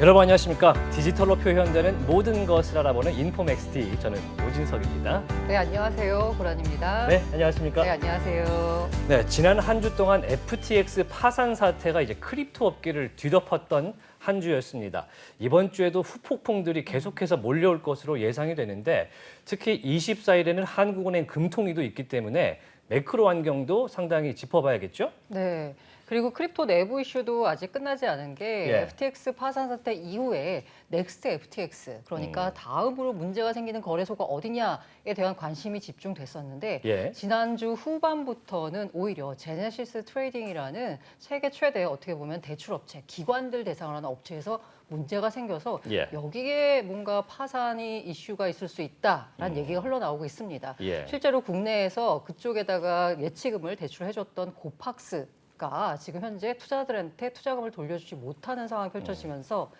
여러분 안녕하십니까? 디지털로 표현되는 모든 것을 알아보는 인포맥스티, 저는 오진석입니다. 네, 안녕하세요. 고란입니다. 네, 안녕하십니까? 네, 안녕하세요. 네, 지난 한 주 동안 FTX 파산 사태가 이제 크립토 업계를 뒤덮었던 한 주였습니다. 이번 주에도 후폭풍들이 계속해서 몰려올 것으로 예상이 되는데, 특히 24일에는 한국은행 금통위도 있기 때문에 매크로 환경도 상당히 짚어봐야겠죠? 네. 그리고 크립토 내부 이슈도 아직 끝나지 않은 게 예. FTX 파산 사태 이후에 넥스트 FTX, 그러니까 다음으로 문제가 생기는 거래소가 어디냐에 대한 관심이 집중됐었는데 예. 지난주 후반부터는 오히려 제네시스 트레이딩이라는 세계 최대 어떻게 보면 대출업체, 기관들 대상으로 하는 업체에서 문제가 생겨서 예. 여기에 뭔가 파산이 이슈가 있을 수 있다라는 얘기가 흘러나오고 있습니다. 예. 실제로 국내에서 그쪽에다가 예치금을 대출해줬던 고팍스가 지금 현재 투자들한테 투자금을 돌려주지 못하는 상황이 펼쳐지면서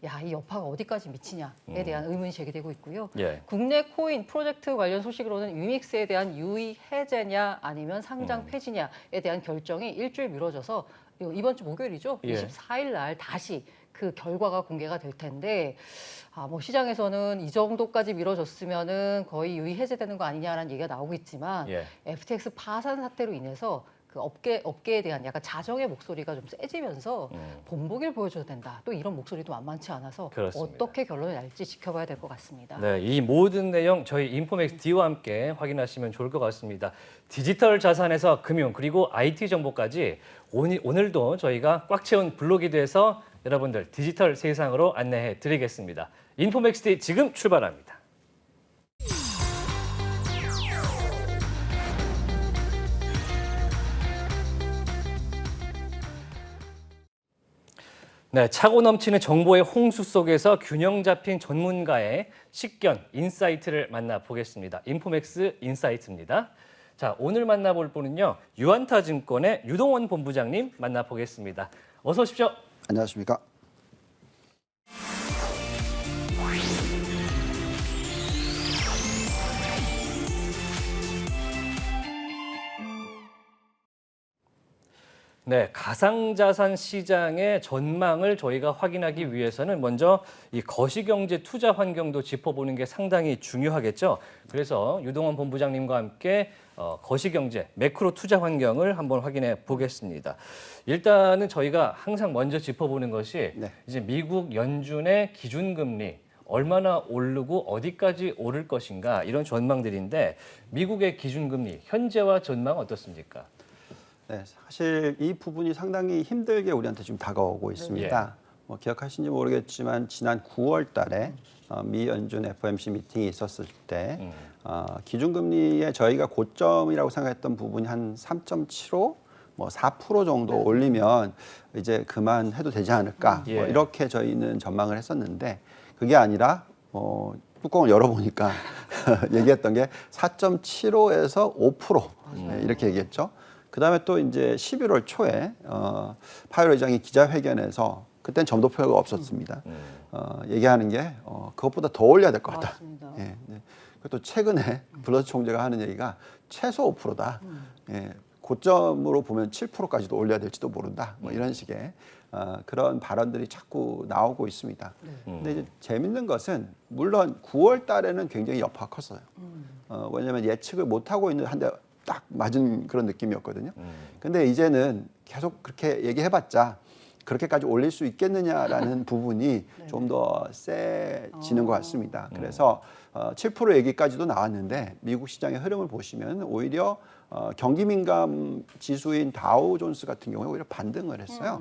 야, 이 여파가 어디까지 미치냐에 대한 의문이 제기되고 있고요. 예. 국내 코인 프로젝트 관련 소식으로는 유믹스에 대한 유의 해제냐 아니면 상장 폐지냐에 대한 결정이 일주일 미뤄져서 이번 주 목요일이죠. 예. 24일 날 다시 그 결과가 공개가 될 텐데, 뭐 시장에서는 이 정도까지 미뤄졌으면은 거의 유의 해제되는 거 아니냐라는 얘기가 나오고 있지만, 예. FTX 파산 사태로 인해서 그 업계에 대한 약간 자정의 목소리가 좀 세지면서 본보기를 보여줘야 된다. 또 이런 목소리도 만만치 않아서 그렇습니다. 어떻게 결론이 날지 지켜봐야 될 것 같습니다. 네, 이 모든 내용 저희 인포맥스 D와 함께 확인하시면 좋을 것 같습니다. 디지털 자산에서 금융 그리고 IT 정보까지 오늘도 저희가 꽉 채운 블로기드에서 여러분들 디지털 세상으로 안내해 드리겠습니다. 인포맥스 D 지금 출발합니다. 네, 차고 넘치는 정보의 홍수 속에서 균형 잡힌 전문가의 식견, 인사이트를 만나보겠습니다. 인포맥스 인사이트입니다. 자, 오늘 만나볼 분은요, 유안타증권의 유동원 본부장님 만나보겠습니다. 어서 오십시오. 안녕하십니까. 네, 가상자산 시장의 전망을 저희가 확인하기 위해서는 먼저 이 거시경제 투자 환경도 짚어보는 게 상당히 중요하겠죠. 그래서 유동원 본부장님과 함께 거시경제 매크로 투자 환경을 한번 확인해 보겠습니다. 일단은 저희가 항상 먼저 짚어보는 것이 네. 이제 미국 연준의 기준금리 얼마나 오르고 어디까지 오를 것인가 이런 전망들인데 미국의 기준금리 현재와 전망 어떻습니까? 네, 사실 이 부분이 상당히 힘들게 우리한테 지금 다가오고 있습니다. 뭐 기억하시는지 모르겠지만 지난 9월 달에 미 연준 FOMC 미팅이 있었을 때 기준금리에 저희가 고점이라고 생각했던 부분이 한 3.75, 뭐 4% 정도 올리면 이제 그만해도 되지 않을까 뭐 이렇게 저희는 전망을 했었는데 그게 아니라 뚜껑을 열어보니까 얘기했던 게 4.75에서 5% 이렇게 얘기했죠. 그다음에 또 이제 11월 초에 파웰 의장이 기자회견에서 그때는 점도표가 없었습니다. 얘기하는 게 그것보다 더 올려야 될 것 같다. 맞습니다. 예, 네. 그리고 또 최근에 블러드 총재가 하는 얘기가 최소 5%다. 예, 고점으로 보면 7%까지도 올려야 될지도 모른다. 뭐 이런 식의 그런 발언들이 자꾸 나오고 있습니다. 근데 이제 재밌는 것은 물론 9월 달에는 굉장히 여파가 컸어요. 왜냐하면 예측을 못 하고 있는 한데 딱 맞은 그런 느낌이었거든요. 근데 이제는 계속 그렇게 얘기해봤자 그렇게까지 올릴 수 있겠느냐라는 부분이 좀 더 세지는 것 같습니다. 그래서 7% 얘기까지도 나왔는데 미국 시장의 흐름을 보시면 오히려 경기 민감 지수인 다우존스 같은 경우에 오히려 반등을 했어요.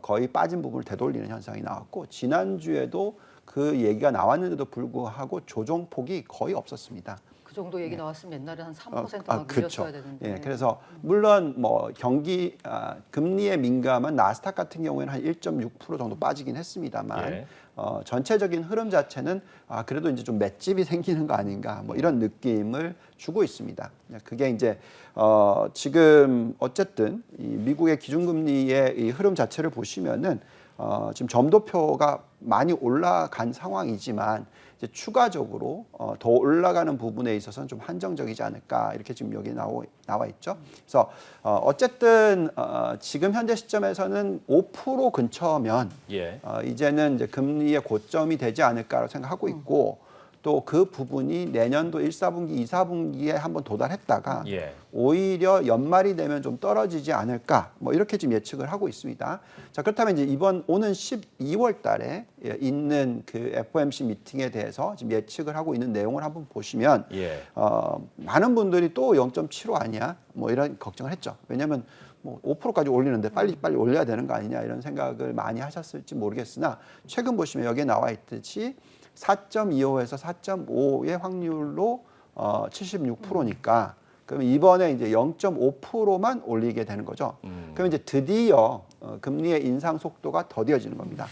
거의 빠진 부분을 되돌리는 현상이 나왔고 지난주에도 그 얘기가 나왔는데도 불구하고 조정폭이 거의 없었습니다. 그 정도 얘기 나왔으면 옛날에 한 3%만 그렇죠. 밀렸어야 되는데. 예, 그래서 물론 뭐 금리에 민감한 나스닥 같은 경우에는 한 1.6% 정도 빠지긴 했습니다만 예. 전체적인 흐름 자체는 그래도 이제 좀 맷집이 생기는 거 아닌가 뭐 이런 느낌을 주고 있습니다. 그게 이제 지금 어쨌든 이 미국의 기준금리의 이 흐름 자체를 보시면은 지금 점도표가 많이 올라간 상황이지만 이제 추가적으로 더 올라가는 부분에 있어서는 좀 한정적이지 않을까 이렇게 지금 여기 나와 있죠. 그래서 어쨌든 지금 현재 시점에서는 5% 근처면 예. 이제는 이제 금리의 고점이 되지 않을까라고 생각하고 있고 또 그 부분이 내년도 1, 4분기, 2, 4분기에 한번 도달했다가 예. 오히려 연말이 되면 좀 떨어지지 않을까 뭐 이렇게 지금 예측을 하고 있습니다. 자 그렇다면 이제 오는 12월 달에 있는 그 FOMC 미팅에 대해서 지금 예측을 하고 있는 내용을 한번 보시면 예. 많은 분들이 또 0.75 아니야 뭐 이런 걱정을 했죠. 왜냐하면 뭐 5%까지 올리는데 빨리 올려야 되는 거 아니냐 이런 생각을 많이 하셨을지 모르겠으나 최근 보시면 여기에 나와 있듯이 4.25에서 4.5의 확률로 76%니까 그러면 이번에 이제 0.5%만 올리게 되는 거죠. 그럼 이제 드디어 금리의 인상 속도가 더뎌지는 겁니다.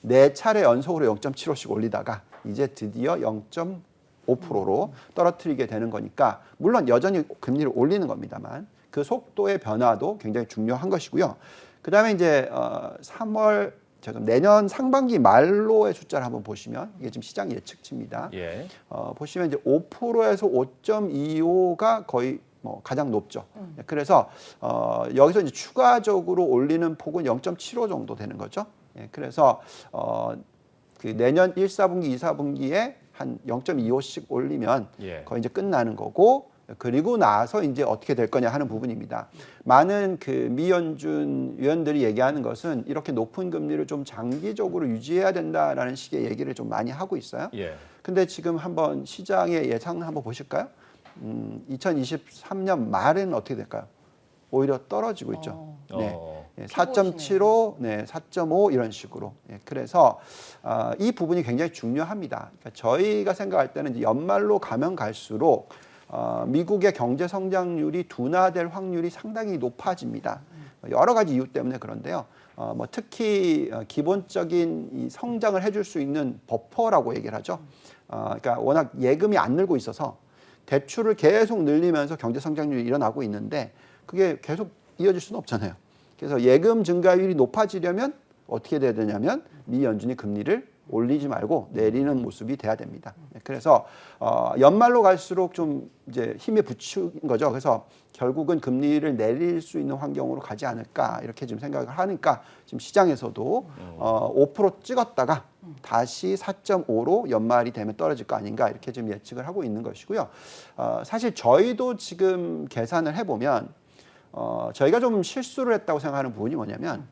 4차례 연속으로 0.75씩 올리다가 이제 드디어 0.5%로 떨어뜨리게 되는 거니까 물론 여전히 금리를 올리는 겁니다만 그 속도의 변화도 굉장히 중요한 것이고요. 그다음에 이제 내년 상반기 말로의 숫자를 한번 보시면 이게 지금 시장 예측치입니다. 예. 보시면 이제 5%에서 5.25가 거의 뭐 가장 높죠. 그래서 여기서 이제 추가적으로 올리는 폭은 0.75 정도 되는 거죠. 예, 그래서 그 내년 1, 4분기, 2, 4분기에 한 0.25씩 올리면 예. 거의 이제 끝나는 거고 그리고 나서 이제 어떻게 될 거냐 하는 부분입니다. 많은 그 미연준 위원들이 얘기하는 것은 이렇게 높은 금리를 좀 장기적으로 유지해야 된다라는 식의 얘기를 좀 많이 하고 있어요. 예. 근데 지금 한번 시장의 예상을 한번 보실까요? 2023년 말에는 어떻게 될까요? 오히려 떨어지고 있죠. 네. 4.75, 네, 4.5 이런 식으로. 예, 그래서 이 부분이 굉장히 중요합니다. 그러니까 저희가 생각할 때는 이제 연말로 가면 갈수록 미국의 경제 성장률이 둔화될 확률이 상당히 높아집니다. 여러 가지 이유 때문에 그런데요. 뭐 특히 기본적인 이 성장을 해줄 수 있는 버퍼라고 얘기를 하죠. 그러니까 워낙 예금이 안 늘고 있어서 대출을 계속 늘리면서 경제 성장률이 일어나고 있는데 그게 계속 이어질 수는 없잖아요. 그래서 예금 증가율이 높아지려면 어떻게 돼야 되냐면 미 연준이 금리를 올리지 말고 내리는 모습이 돼야 됩니다. 그래서 연말로 갈수록 좀 이제 힘에 부추긴 거죠. 그래서 결국은 금리를 내릴 수 있는 환경으로 가지 않을까 이렇게 지금 생각을 하니까 지금 시장에서도 5% 찍었다가 다시 4.5로 연말이 되면 떨어질 거 아닌가 이렇게 지금 예측을 하고 있는 것이고요. 사실 저희도 지금 계산을 해보면 저희가 좀 실수를 했다고 생각하는 부분이 뭐냐면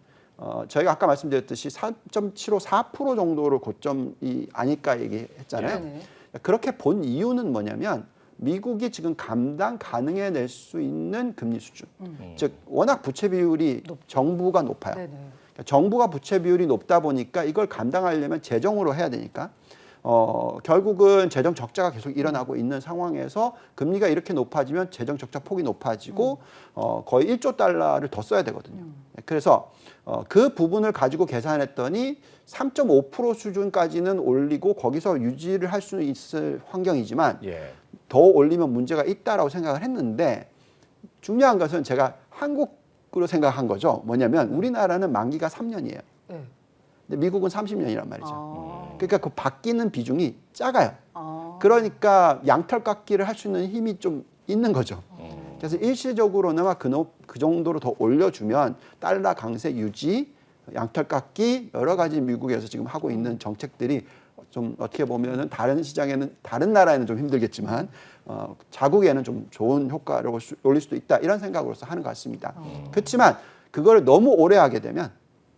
저희가 아까 말씀드렸듯이 4.75, 4% 정도로 고점이 아닐까 얘기했잖아요. 네네. 그렇게 본 이유는 뭐냐면 미국이 지금 감당 가능해낼 수 있는 금리 수준. 즉 워낙 부채 비율이 정부가 높아요. 네네. 그러니까 정부가 부채 비율이 높다 보니까 이걸 감당하려면 재정으로 해야 되니까 결국은 재정 적자가 계속 일어나고 있는 상황에서 금리가 이렇게 높아지면 재정 적자 폭이 높아지고 거의 1조 달러를 더 써야 되거든요. 그래서 그 부분을 가지고 계산했더니 3.5% 수준까지는 올리고 거기서 유지를 할 수 있을 환경이지만 예. 더 올리면 문제가 있다라고 생각을 했는데 중요한 것은 제가 한국으로 생각한 거죠. 뭐냐면 우리나라는 만기가 3년이에요. 네. 근데 미국은 30년이란 말이죠. 아. 그러니까 그 바뀌는 비중이 작아요. 아. 그러니까 양털 깎기를 할 수 있는 힘이 좀 있는 거죠. 그래서 일시적으로나마 그 정도로 더 올려주면 달러 강세 유지, 양털 깎기 여러 가지 미국에서 지금 하고 있는 정책들이 좀 어떻게 보면은 다른 시장에는 다른 나라에는 좀 힘들겠지만 자국에는 좀 좋은 효과를 올릴 수도 있다 이런 생각으로서 하는 것 같습니다. 그렇지만 그걸 너무 오래 하게 되면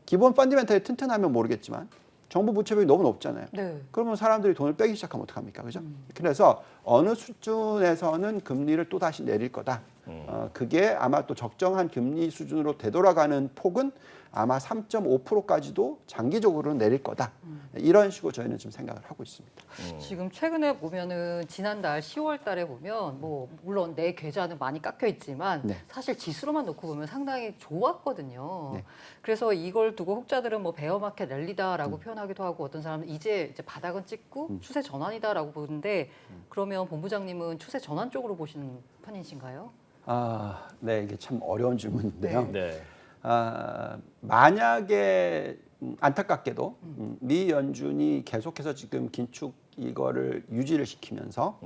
기본 펀디멘털이 튼튼하면 모르겠지만 정부 부채비율이 너무 높잖아요. 네. 그러면 사람들이 돈을 빼기 시작하면 어떡합니까? 그죠? 그래서 어느 수준에서는 금리를 또 다시 내릴 거다. 그게 아마 또 적정한 금리 수준으로 되돌아가는 폭은 아마 3.5%까지도 장기적으로는 내릴 거다. 이런 식으로 저희는 지금 생각을 하고 있습니다. 지금 최근에 보면은 지난달 10월 달에 보면 뭐 물론 내 계좌는 많이 깎여 있지만 네. 사실 지수로만 놓고 보면 상당히 좋았거든요. 네. 그래서 이걸 두고 혹자들은 뭐 베어마켓 랠리다라고 표현하기도 하고 어떤 사람은 이제 바닥은 찍고 추세 전환이다라고 보는데 그러면 본부장님은 추세 전환 쪽으로 보시는 편이신가요? 네, 이게 참 어려운 질문인데요. 네. 만약에 안타깝게도 미 연준이 계속해서 지금 긴축 이거를 유지를 시키면서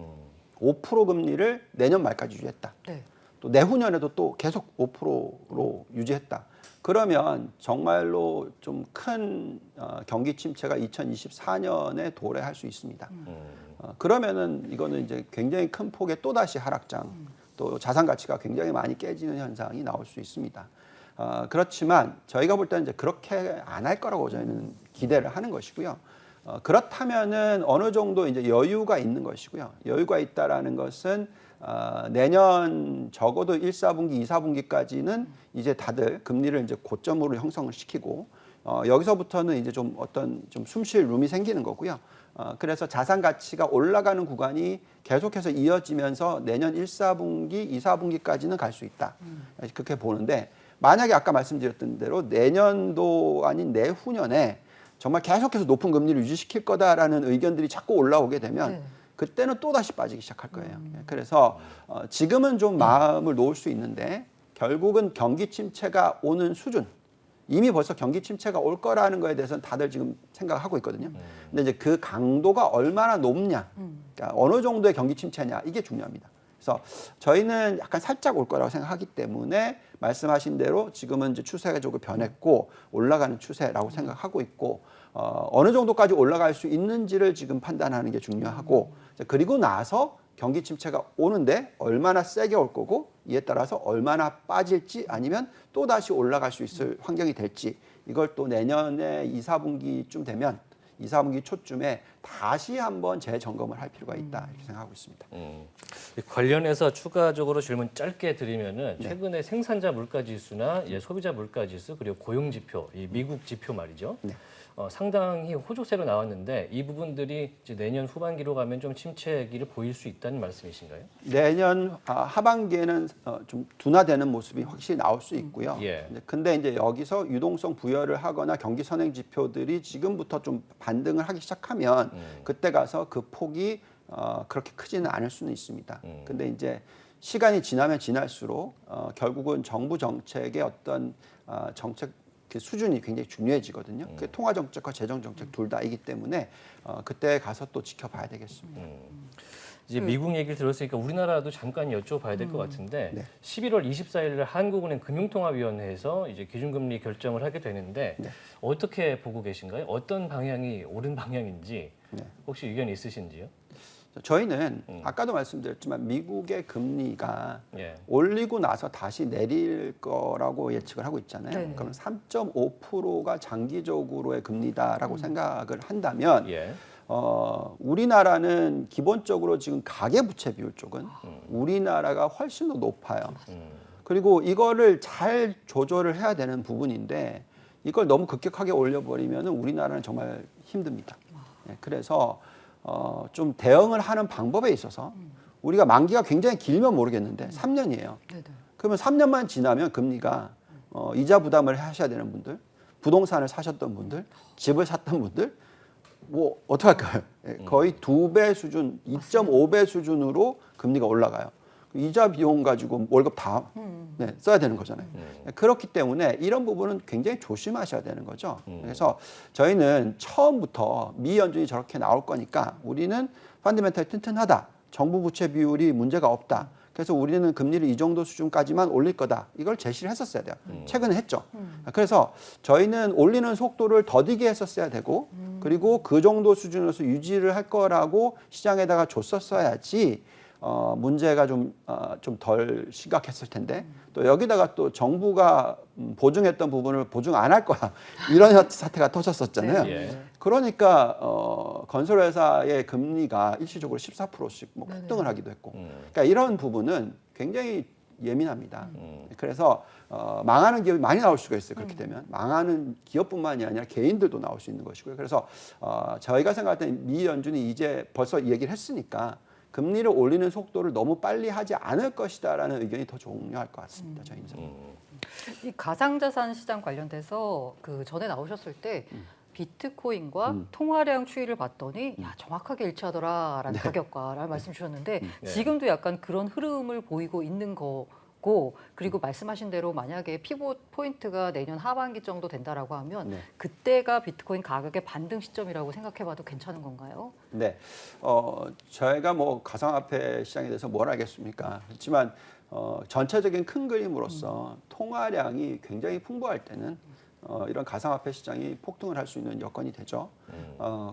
5% 금리를 내년 말까지 유지했다. 네. 또 내후년에도 또 계속 5%로 유지했다. 그러면 정말로 좀 큰 경기 침체가 2024년에 도래할 수 있습니다. 그러면은 이거는 이제 굉장히 큰 폭의 또다시 하락장, 또 자산 가치가 굉장히 많이 깨지는 현상이 나올 수 있습니다. 그렇지만 저희가 볼 때는 이제 그렇게 안 할 거라고 저희는 기대를 하는 것이고요. 그렇다면은 어느 정도 이제 여유가 있는 것이고요. 여유가 있다라는 것은 내년 적어도 1, 4분기, 2, 4분기까지는 이제 다들 금리를 이제 고점으로 형성을 시키고 여기서부터는 이제 좀 어떤 좀 숨쉴 룸이 생기는 거고요. 그래서 자산 가치가 올라가는 구간이 계속해서 이어지면서 내년 1, 4분기, 2, 4분기까지는 갈 수 있다. 그렇게 보는데 만약에 아까 말씀드렸던 대로 내년도 아닌 내후년에 정말 계속해서 높은 금리를 유지시킬 거다라는 의견들이 자꾸 올라오게 되면 네. 그때는 또 다시 빠지기 시작할 거예요. 그래서 지금은 좀 마음을 놓을 수 있는데 결국은 경기 침체가 오는 수준, 이미 벌써 경기 침체가 올 거라는 거에 대해서는 다들 지금 생각하고 있거든요. 근데 이제 그 강도가 얼마나 높냐, 그러니까 어느 정도의 경기 침체냐, 이게 중요합니다. 그래서 저희는 약간 살짝 올 거라고 생각하기 때문에 말씀하신 대로 지금은 이제 추세가 조금 변했고 올라가는 추세라고 생각하고 있고 어느 정도까지 올라갈 수 있는지를 지금 판단하는 게 중요하고 그리고 나서 경기 침체가 오는데 얼마나 세게 올 거고 이에 따라서 얼마나 빠질지 아니면 또 다시 올라갈 수 있을 환경이 될지 이걸 또 내년에 2, 4분기쯤 되면 2, 4분기 초쯤에 다시 한번 재점검을 할 필요가 있다 이렇게 생각하고 있습니다. 관련해서 추가적으로 질문 짧게 드리면은 최근에 생산자 물가 지수나 소비자 물가 지수 그리고 고용 지표, 이 미국 지표 말이죠. 네. 상당히 호조세로 나왔는데 이 부분들이 이제 내년 후반기로 가면 좀 침체기를 보일 수 있다는 말씀이신가요? 내년 하반기에는 좀 둔화되는 모습이 확실히 나올 수 있고요. 예. 근데 이제 여기서 유동성 부여를 하거나 경기 선행 지표들이 지금부터 좀 반등을 하기 시작하면 그때 가서 그 폭이 그렇게 크지는 않을 수는 있습니다. 근데 이제 시간이 지나면 지날수록 결국은 정부 정책의 어떤 정책 그 수준이 굉장히 중요해지거든요. 그 통화 정책과 재정 정책 둘 다이기 때문에 그때 가서 또 지켜봐야 되겠습니다. 이제 미국 얘기를 들었으니까 우리나라도 잠깐 여쭤봐야 될 것 같은데 네. 11월 24일 날 한국은행 금융통화위원회에서 이제 기준금리 결정을 하게 되는데 네. 어떻게 보고 계신가요? 어떤 방향이 옳은 방향인지 네. 혹시 의견 있으신지요? 저희는 아까도 말씀드렸지만 미국의 금리가 예. 올리고 나서 다시 내릴 거라고 예측을 하고 있잖아요. 네네. 그럼 3.5%가 장기적으로의 금리다라고 생각을 한다면 예. 우리나라는 기본적으로 지금 가계부채 비율 쪽은 우리나라가 훨씬 더 높아요. 그리고 이거를 잘 조절을 해야 되는 부분인데 이걸 너무 급격하게 올려버리면 우리나라는 정말 힘듭니다. 그래서 좀 대응을 하는 방법에 있어서 우리가 만기가 굉장히 길면 모르겠는데 3년이에요. 네네. 그러면 3년만 지나면 금리가 이자 부담을 하셔야 되는 분들, 부동산을 사셨던 분들, 집을 샀던 분들 뭐 어떡할까요? 거의 2배 수준, 2.5배 수준으로 금리가 올라가요. 이자 비용 가지고 월급 다 써야 되는 거잖아요. 그렇기 때문에 이런 부분은 굉장히 조심하셔야 되는 거죠. 그래서 저희는 처음부터 미 연준이 저렇게 나올 거니까 우리는 펀더멘털이 튼튼하다. 정부 부채 비율이 문제가 없다. 그래서 우리는 금리를 이 정도 수준까지만 올릴 거다. 이걸 제시를 했었어야 돼요. 최근에 했죠. 그래서 저희는 올리는 속도를 더디게 했었어야 되고 그리고 그 정도 수준에서 유지를 할 거라고 시장에다가 줬었어야지 문제가 좀 덜 심각했을 텐데 또 여기다가 또 정부가 보증했던 부분을 보증 안 할 거야 이런 사태가 터졌었잖아요. 네. 그러니까 건설회사의 금리가 일시적으로 14%씩 뭐 폭등을 하기도 했고, 그러니까 이런 부분은 굉장히 예민합니다. 그래서 망하는 기업이 많이 나올 수가 있어요. 그렇게 되면 망하는 기업뿐만이 아니라 개인들도 나올 수 있는 것이고요. 그래서 저희가 생각할 때 미 연준이 이제 벌써 얘기를 했으니까. 금리를 올리는 속도를 너무 빨리 하지 않을 것이다라는 의견이 더 중요할 것 같습니다. 저희는. 이 가상자산 시장 관련돼서 그 전에 나오셨을 때 비트코인과 통화량 추이를 봤더니 야 정확하게 일치하더라라는 가격과라는 말씀 주셨는데 지금도 약간 그런 흐름을 보이고 있는 같고 그리고 말씀하신 대로 만약에 피봇 포인트가 내년 하반기 정도 된다라고 하면 네. 그때가 비트코인 가격의 반등 시점이라고 생각해봐도 괜찮은 건가요? 네, 저희가 뭐 가상화폐 시장에 대해서 뭘 알겠습니까? 그렇지만 전체적인 큰 그림으로서 통화량이 굉장히 풍부할 때는 이런 가상화폐 시장이 폭등을 할 수 있는 여건이 되죠.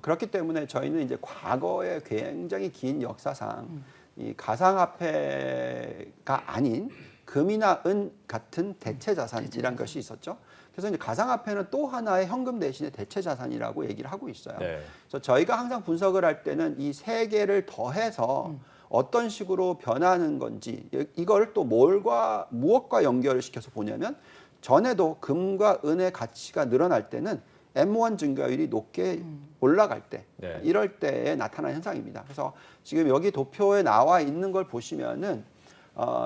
그렇기 때문에 저희는 이제 과거에 굉장히 긴 역사상 이 가상화폐가 아닌 금이나 은 같은 대체 자산이란 것이 있었죠. 그래서 이제 가상화폐는 또 하나의 현금 대신에 대체 자산이라고 얘기를 하고 있어요. 네. 그래서 저희가 항상 분석을 할 때는 이 세 개를 더해서 어떤 식으로 변하는 건지 이걸 또 무엇과 연결을 시켜서 보냐면 전에도 금과 은의 가치가 늘어날 때는 M1 증가율이 높게 올라갈 때 네. 이럴 때에 나타나는 현상입니다. 그래서 지금 여기 도표에 나와 있는 걸 보시면은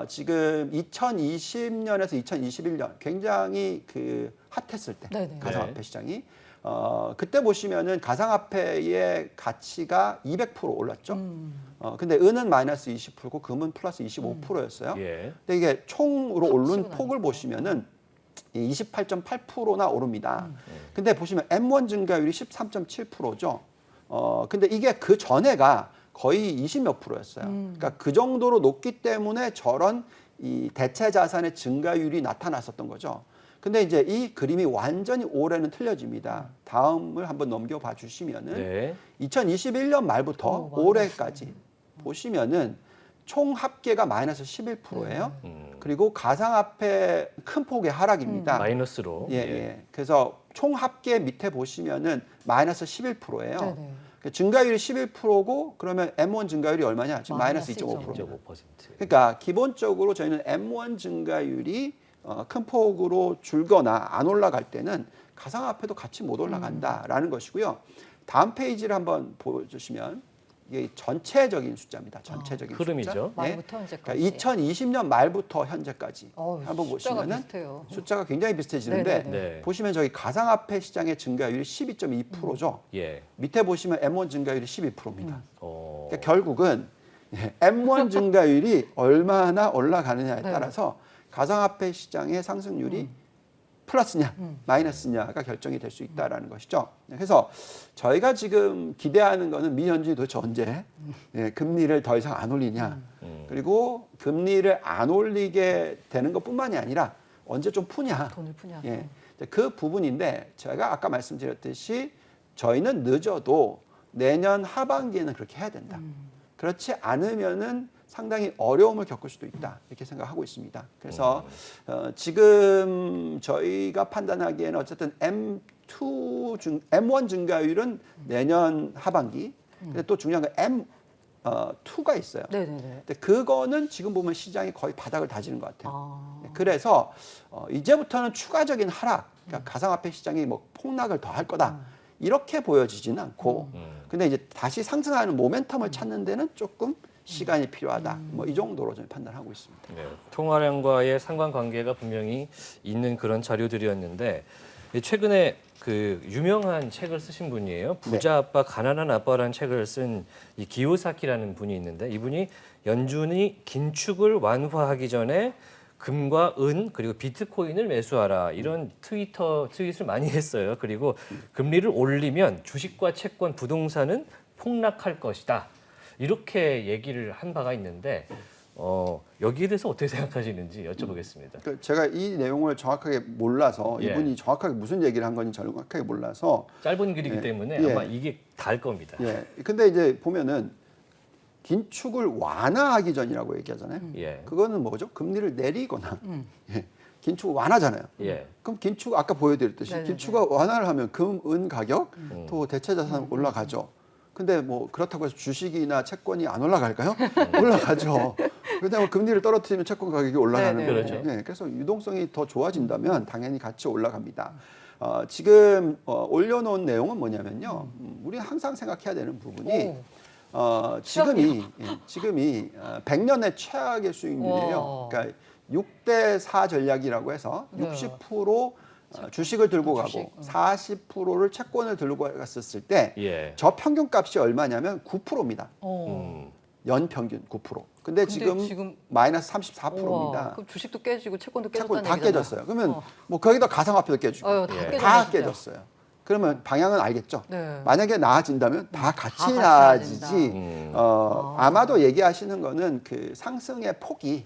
지금 2020년에서 2021년 굉장히 그 핫했을 때 네네. 가상화폐 네. 시장이 그때 보시면은 가상화폐의 가치가 200% 올랐죠. 근데 은은 마이너스 20%고 금은 플러스 25%였어요. 예. 근데 이게 총으로 오른 합치고 폭을 나니까. 보시면은 28.8%나 오릅니다. 근데 보시면 M1 증가율이 13.7%죠. 근데 이게 그 전에가 거의 20몇 %였어요. 그러니까 그 정도로 높기 때문에 저런 이 대체 자산의 증가율이 나타났었던 거죠. 근데 이제 이 그림이 완전히 올해는 틀려집니다. 다음을 한번 넘겨봐 주시면은 네. 2021년 말부터 마이너스. 올해까지 보시면은 총 합계가 마이너스 11%예요. 그리고 가상화폐 큰 폭의 하락입니다. 마이너스로. 예, 예. 그래서 총 합계 밑에 보시면은 마이너스 11%예요. 네네. 증가율이 11%고 그러면 M1 증가율이 얼마냐? 지금 마이너스 마이너스 2.5%입니다. 2.5%. 그러니까 기본적으로 저희는 M1 증가율이 큰 폭으로 줄거나 안 올라갈 때는 가상화폐도 같이 못 올라간다라는 것이고요. 다음 페이지를 한번 보여주시면 이게 전체적인 숫자입니다. 전체적인 흐름이죠. 숫자. 말부터 현재까지. 그러니까 2020년 말부터 현재까지 어우, 한번 숫자가 보시면은 비슷해요. 숫자가 굉장히 비슷해지는데 네네네. 네. 보시면 저기 가상화폐 시장의 증가율이 12.2%죠. 예. 밑에 보시면 M1 증가율이 12%입니다. 어. 그러니까 결국은 M1 증가율이 얼마나 올라가느냐에 네. 따라서 가상화폐 시장의 상승률이 플러스냐 마이너스냐가 결정이 될 수 있다라는 것이죠. 그래서 저희가 지금 기대하는 거는 미현진이 도대체 언제 금리를 더 이상 안 올리냐 그리고 금리를 안 올리게 되는 것뿐만이 아니라 언제 좀 푸냐. 돈을 푸냐. 예, 그 부분인데 제가 아까 말씀드렸듯이 저희는 늦어도 내년 하반기에는 그렇게 해야 된다. 그렇지 않으면은 상당히 어려움을 겪을 수도 있다 이렇게 생각하고 있습니다. 그래서 지금 저희가 판단하기에는 어쨌든 M1 증가율은 내년 하반기. 근데 또 중요한 건 M2가 있어요. 네네네. 근데 그거는 지금 보면 시장이 거의 바닥을 다지는 것 같아요. 아. 그래서 이제부터는 추가적인 하락, 그러니까 가상화폐 시장이 뭐 폭락을 더 할 거다 이렇게 보여지지는 않고, 근데 이제 다시 상승하는 모멘텀을 찾는 데는 조금 시간이 필요하다. 뭐 이 정도로 저는 판단하고 있습니다. 네, 통화량과의 상관관계가 분명히 있는 그런 자료들이었는데 최근에 그 유명한 책을 쓰신 분이에요. 부자 아빠, 가난한 아빠라는 책을 쓴 이 기요사키라는 분이 있는데 이분이 연준이 긴축을 완화하기 전에 금과 은 그리고 비트코인을 매수하라 이런 트윗을 많이 했어요. 그리고 금리를 올리면 주식과 채권, 부동산은 폭락할 것이다. 이렇게 얘기를 한 바가 있는데 여기에 대해서 어떻게 생각하시는지 여쭤보겠습니다. 그러니까 제가 이 내용을 정확하게 몰라서 예. 이분이 정확하게 무슨 얘기를 한 건지 정확하게 몰라서 짧은 글이기 예. 때문에 예. 아마 이게 달 겁니다. 예. 근데 이제 보면은 긴축을 완화하기 전이라고 얘기하잖아요. 예. 그거는 뭐죠? 금리를 내리거나 예. 긴축을 완화잖아요. 예. 그럼 긴축 아까 보여드렸듯이 네네네. 긴축가 완화를 하면 금, 은 가격 또 대체 자산 올라가죠. 근데 뭐 그렇다고 해서 주식이나 채권이 안 올라갈까요? 올라가죠. 그다음에 금리를 떨어뜨리면 채권 가격이 올라가는 네네. 거죠. 그렇죠. 예, 그래서 유동성이 더 좋아진다면 당연히 같이 올라갑니다. 지금 올려놓은 내용은 뭐냐면요. 우리 항상 생각해야 되는 부분이 지금이 100년의 최악의 수익률이에요. 와. 그러니까 6대 4 전략이라고 해서 네. 60% 주식을 들고 주식, 가고 40%를 채권을 들고 갔었을 때 예. 저 평균값이 얼마냐면 9%입니다. 어. 연평균 9%. 근데 지금 마이너스 34%입니다. 그럼 주식도 깨지고 채권도 채권 깨졌다는 다 얘기잖아요. 깨졌어요. 그러면 뭐 거기다 가상화폐도 깨지고 다 예. 깨졌네, 다 진짜. 깨졌어요. 그러면 방향은 알겠죠. 네. 만약에 나아진다면 다 같이 같이 나아지지. 아마도 얘기하시는 거는 그 상승의 폭이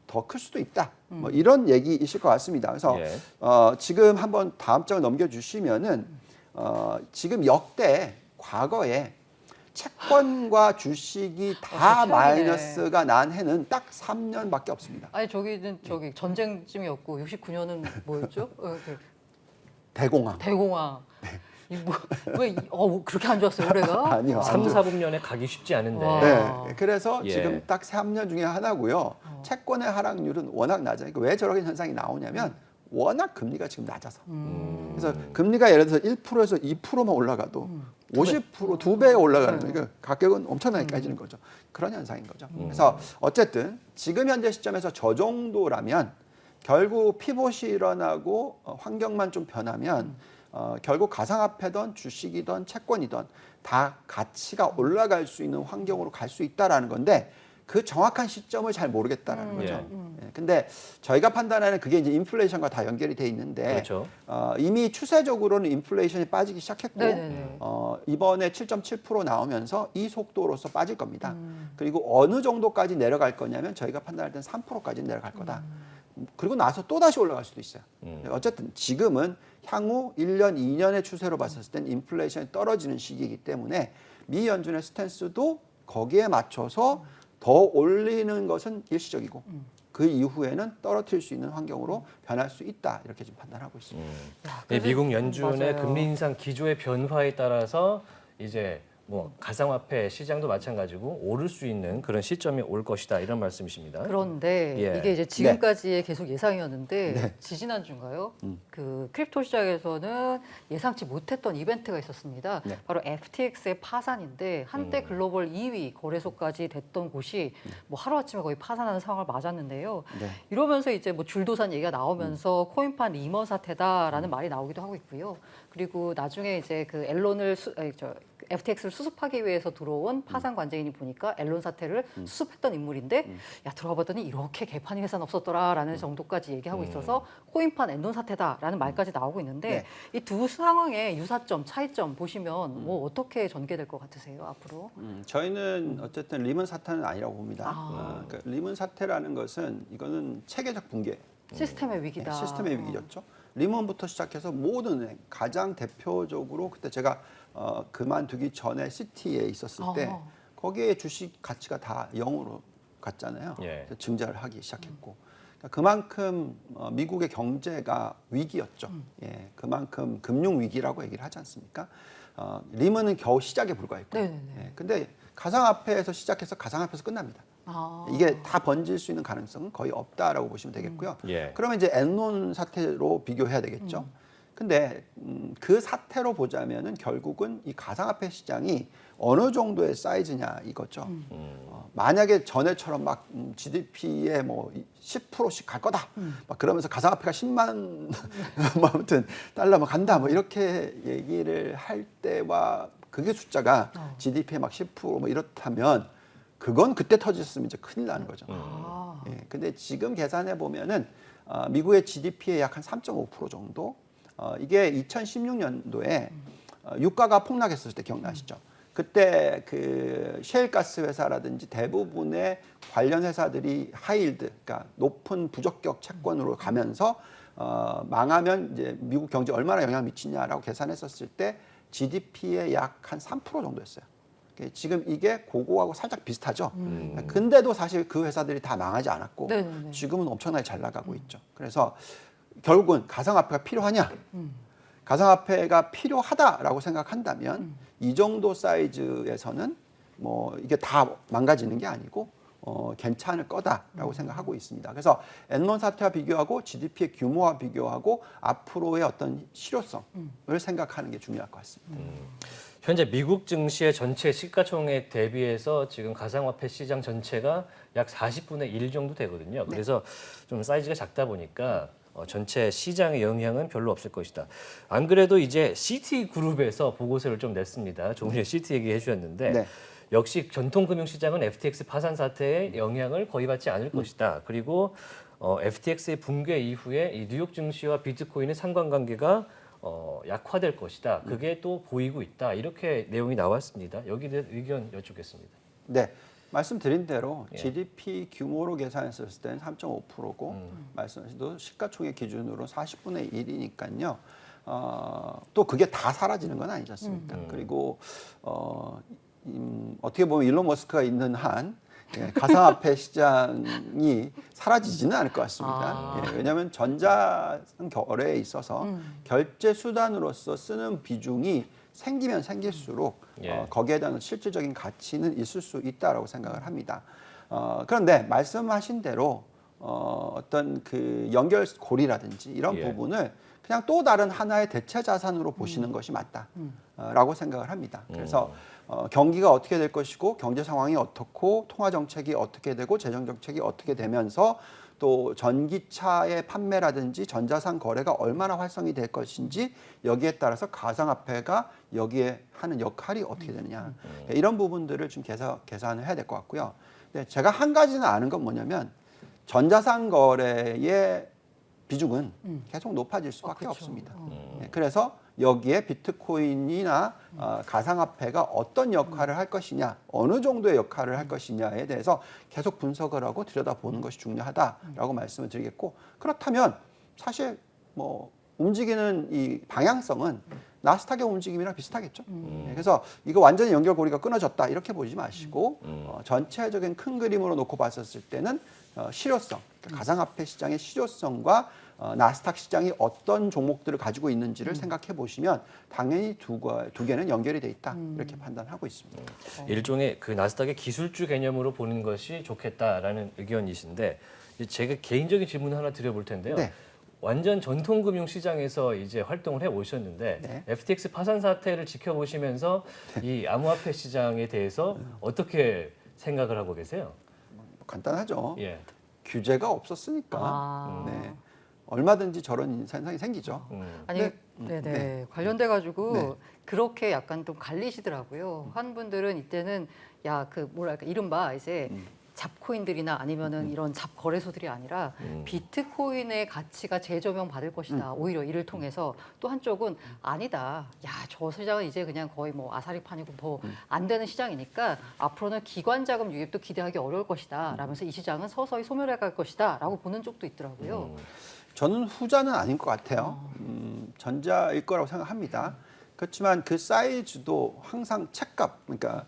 더 클 수도 있다. 뭐 이런 얘기이실 것 같습니다. 그래서 예. 지금 한번 다음 장을 넘겨주시면은 지금 역대 과거에 채권과 주식이 다 최악이네. 마이너스가 난 해는 딱 3년밖에 없습니다. 아니 저기는 전쟁쯤이었고 69년은 뭐였죠? 대공황. 대공황. 왜 그렇게 안 좋았어요 올해가? 아니요. 3, 안 4분년에 가기 쉽지 않은데. 와. 네, 그래서 예. 지금 딱 3년 중에 하나고요. 채권의 하락률은 워낙 낮아요. 그러니까 왜 저런 현상이 나오냐면 워낙 금리가 지금 낮아서. 그래서 금리가 예를 들어서 1%에서 2%만 올라가도 50% 2배가 올라가는 거예요. 그러니까 가격은 엄청나게 깨지는 거죠. 그런 현상인 거죠. 그래서 어쨌든 지금 현재 시점에서 저 정도라면 결국 피봇이 일어나고 환경만 좀 변하면 결국 가상화폐든 주식이든 채권이든 다 가치가 올라갈 수 있는 환경으로 갈 수 있다라는 건데 그 정확한 시점을 잘 모르겠다라는 거죠. 예, 근데 저희가 판단하는 그게 이제 인플레이션과 다 연결이 돼 있는데 그렇죠. 이미 추세적으로는 인플레이션이 빠지기 시작했고 네네네. 이번에 7.7% 나오면서 이 속도로서 빠질 겁니다. 그리고 어느 정도까지 내려갈 거냐면 저희가 판단할 때는 3%까지 내려갈 거다. 그리고 나서 또 다시 올라갈 수도 있어요. 어쨌든 지금은 향후 1년, 2년의 추세로 봤을 땐 인플레이션이 떨어지는 시기이기 때문에 미 연준의 스탠스도 거기에 맞춰서 더 올리는 것은 일시적이고 그 이후에는 떨어뜨릴 수 있는 환경으로 변할 수 있다. 이렇게 지금 판단하고 있습니다. 네, 미국 연준의 맞아요. 금리 인상 기조의 변화에 따라서 이제 뭐 가상화폐 시장도 마찬가지고 오를 수 있는 그런 시점이 올 것이다 이런 말씀이십니다. 그런데 예. 이게 이제 지금까지의 계속 예상이었는데 지지난주인가요? 그 크립토 시장에서는 예상치 못했던 이벤트가 있었습니다. 네. 바로 FTX의 파산인데 한때 글로벌 2위 거래소까지 됐던 곳이 뭐 하루아침에 거의 파산하는 상황을 맞았는데요. 네. 이러면서 이제 뭐 줄도산 얘기가 나오면서 코인판 리먼 사태다라는 말이 나오기도 하고 있고요. 그리고 나중에 이제 그 앨런을 FTX를 수습하기 위해서 들어온 파산 관계인이 보니까 앨런 사태를 수습했던 인물인데 야 들어가 봤더니 이렇게 개판이 회사는 없었더라라는 정도까지 얘기하고 있어서 코인판 앨런 사태다라는 말까지 나오고 있는데 이 두 상황의 유사점, 차이점 보시면 뭐 어떻게 전개될 것 같으세요 앞으로? 저희는 어쨌든 리먼 사태는 아니라고 봅니다. 그러니까 리먼 사태라는 것은 이거는 체계적 붕괴, 시스템의 위기다. 시스템의 위기였죠. 리먼부터 시작해서 모든 은행, 가장 대표적으로 그때 제가 그만두기 전에 시티에 있었을 때 거기에 주식 가치가 다 0으로 갔잖아요. 예. 그래서 증자를 하기 시작했고 그러니까 그만큼 미국의 경제가 위기였죠. 예, 그만큼 금융 위기라고 얘기를 하지 않습니까? 리먼은 겨우 시작에 불과했고, 네네네. 예, 근데 가상화폐에서 시작해서 가상화폐에서 끝납니다. 아. 이게 다 번질 수 있는 가능성은 거의 없다라고 보시면 되겠고요. 예. 그러면 이제 엔론 사태로 비교해야 되겠죠. 근데 그 사태로 보자면은 결국은 이 가상화폐 시장이 어느 정도의 사이즈냐 이거죠. 만약에 전에처럼 막 GDP에 뭐 10%씩 갈 거다. 막 그러면서 가상화폐가 10만 뭐 아무튼 달러만 간다. 뭐 이렇게 얘기를 할 때와 그게 숫자가 GDP에 막 10%뭐 이렇다면 그건 그때 터졌으면 이제 큰일 나는 거죠. 예, 근데 지금 계산해 보면은 미국의 GDP의 약 한 3.5% 정도. 이게 2016년도에 유가가 폭락했을 때 기억나시죠? 그때 그 셰일가스 회사라든지 대부분의 관련 회사들이 하이힐드, 그러니까 높은 부적격 채권으로 가면서 망하면 이제 미국 경제 에 얼마나 영향을 미치냐라고 계산했었을 때 GDP의 약 한 3% 정도였어요. 지금 이게 그거하고 살짝 비슷하죠. 근데도 사실 그 회사들이 다 망하지 않았고 네네네. 지금은 엄청나게 잘 나가고 있죠. 그래서 결국은 가상화폐가 필요하냐? 가상화폐가 필요하다라고 생각한다면 이 정도 사이즈에서는 뭐 이게 다 망가지는 게 아니고 괜찮을 거다라고 생각하고 있습니다. 그래서 엔론 사태와 비교하고 GDP의 규모와 비교하고 앞으로의 어떤 실효성을 생각하는 게 중요할 것 같습니다. 현재 미국 증시의 전체 시가총액 대비해서 지금 가상화폐 시장 전체가 약 40분의 1 정도 되거든요. 그래서 좀 사이즈가 작다 보니까 전체 시장의 영향은 별로 없을 것이다. 안 그래도 이제 시티그룹에서 보고서를 좀 냈습니다. 조금 전에 시티 얘기해 주셨는데 네. 역시 전통금융시장은 FTX 파산 사태의 영향을 거의 받지 않을 것이다. 그리고 FTX의 붕괴 이후에 이 뉴욕 증시와 비트코인의 상관관계가 약화될 것이다. 그게 또 보이고 있다. 이렇게 내용이 나왔습니다. 여기에 대해 의견 여쭙겠습니다. 네. 말씀드린 대로 예. GDP 규모로 계산했을 때는 3.5%고 말씀하신 대로 시가총액 기준으로 40분의 1이니까요. 또 그게 다 사라지는 건 아니지 않습니까? 그리고 어떻게 보면 일론 머스크가 있는 한 가상화폐 시장이 사라지지는 않을 것 같습니다. 예, 왜냐하면 전자상 거래에 있어서 결제 수단으로서 쓰는 비중이 생기면 생길수록 예. 거기에 대한 실질적인 가치는 있을 수 있다라고 생각을 합니다. 그런데 말씀하신 대로 어떤 그 연결고리라든지 이런 예. 부분을 그냥 또 다른 하나의 대체 자산으로 보시는 것이 맞다라고 생각을 합니다. 그래서 경기가 어떻게 될 것이고 경제 상황이 어떻고 통화 정책이 어떻게 되고 재정 정책이 어떻게 되면서 또 전기차의 판매라든지 전자상 거래가 얼마나 활성이 될 것인지 여기에 따라서 가상화폐가 여기에 하는 역할이 어떻게 되느냐 이런 부분들을 좀 계산을 해야 될 것 같고요. 근데 제가 한 가지는 아는 건 뭐냐면 전자상 거래의 비중은 계속 높아질 수밖에 그렇죠. 없습니다. 그래서 여기에 비트코인이나 가상화폐가 어떤 역할을 할 것이냐, 어느 정도의 역할을 할 것이냐에 대해서 계속 분석을 하고 들여다보는 것이 중요하다라고 말씀을 드리겠고, 그렇다면 사실 뭐 움직이는 이 방향성은 나스닥의 움직임이랑 비슷하겠죠. 그래서 이거 완전히 연결고리가 끊어졌다 이렇게 보지 마시고 전체적인 큰 그림으로 놓고 봤었을 때는 실효성, 그러니까 가상화폐 시장의 실효성과 나스닥 시장이 어떤 종목들을 가지고 있는지를 생각해 보시면 당연히 두 개는 연결이 돼 있다 이렇게 판단하고 있습니다. 일종의 그 나스닥의 기술주 개념으로 보는 것이 좋겠다라는 의견이신데 제가 개인적인 질문을 하나 드려볼 텐데요. 네. 완전 전통금융 시장에서 이제 활동을 해 오셨는데 네. FTX 파산 사태를 지켜보시면서 이 암호화폐 시장에 대해서 어떻게 생각을 하고 계세요? 간단하죠. 예. 규제가 없었으니까 네. 얼마든지 저런 현상이 생기죠. 아니, 네네. 관련돼 가지고 네. 그렇게 약간 좀 갈리시더라고요. 한 분들은 이때는 야, 그 뭐랄까 이른바 이제 잡코인들이나 아니면은 이런 잡거래소들이 아니라 비트코인의 가치가 재조명 받을 것이다. 오히려 이를 통해서 또 한쪽은 아니다. 야, 저 시장은 이제 그냥 거의 뭐 아사리판이고 뭐 안 되는 시장이니까 앞으로는 기관 자금 유입도 기대하기 어려울 것이다. 라면서 이 시장은 서서히 소멸해 갈 것이다. 라고 보는 쪽도 있더라고요. 저는 후자는 아닌 것 같아요. 전자일 거라고 생각합니다. 그렇지만 그 사이즈도 항상 책값, 그러니까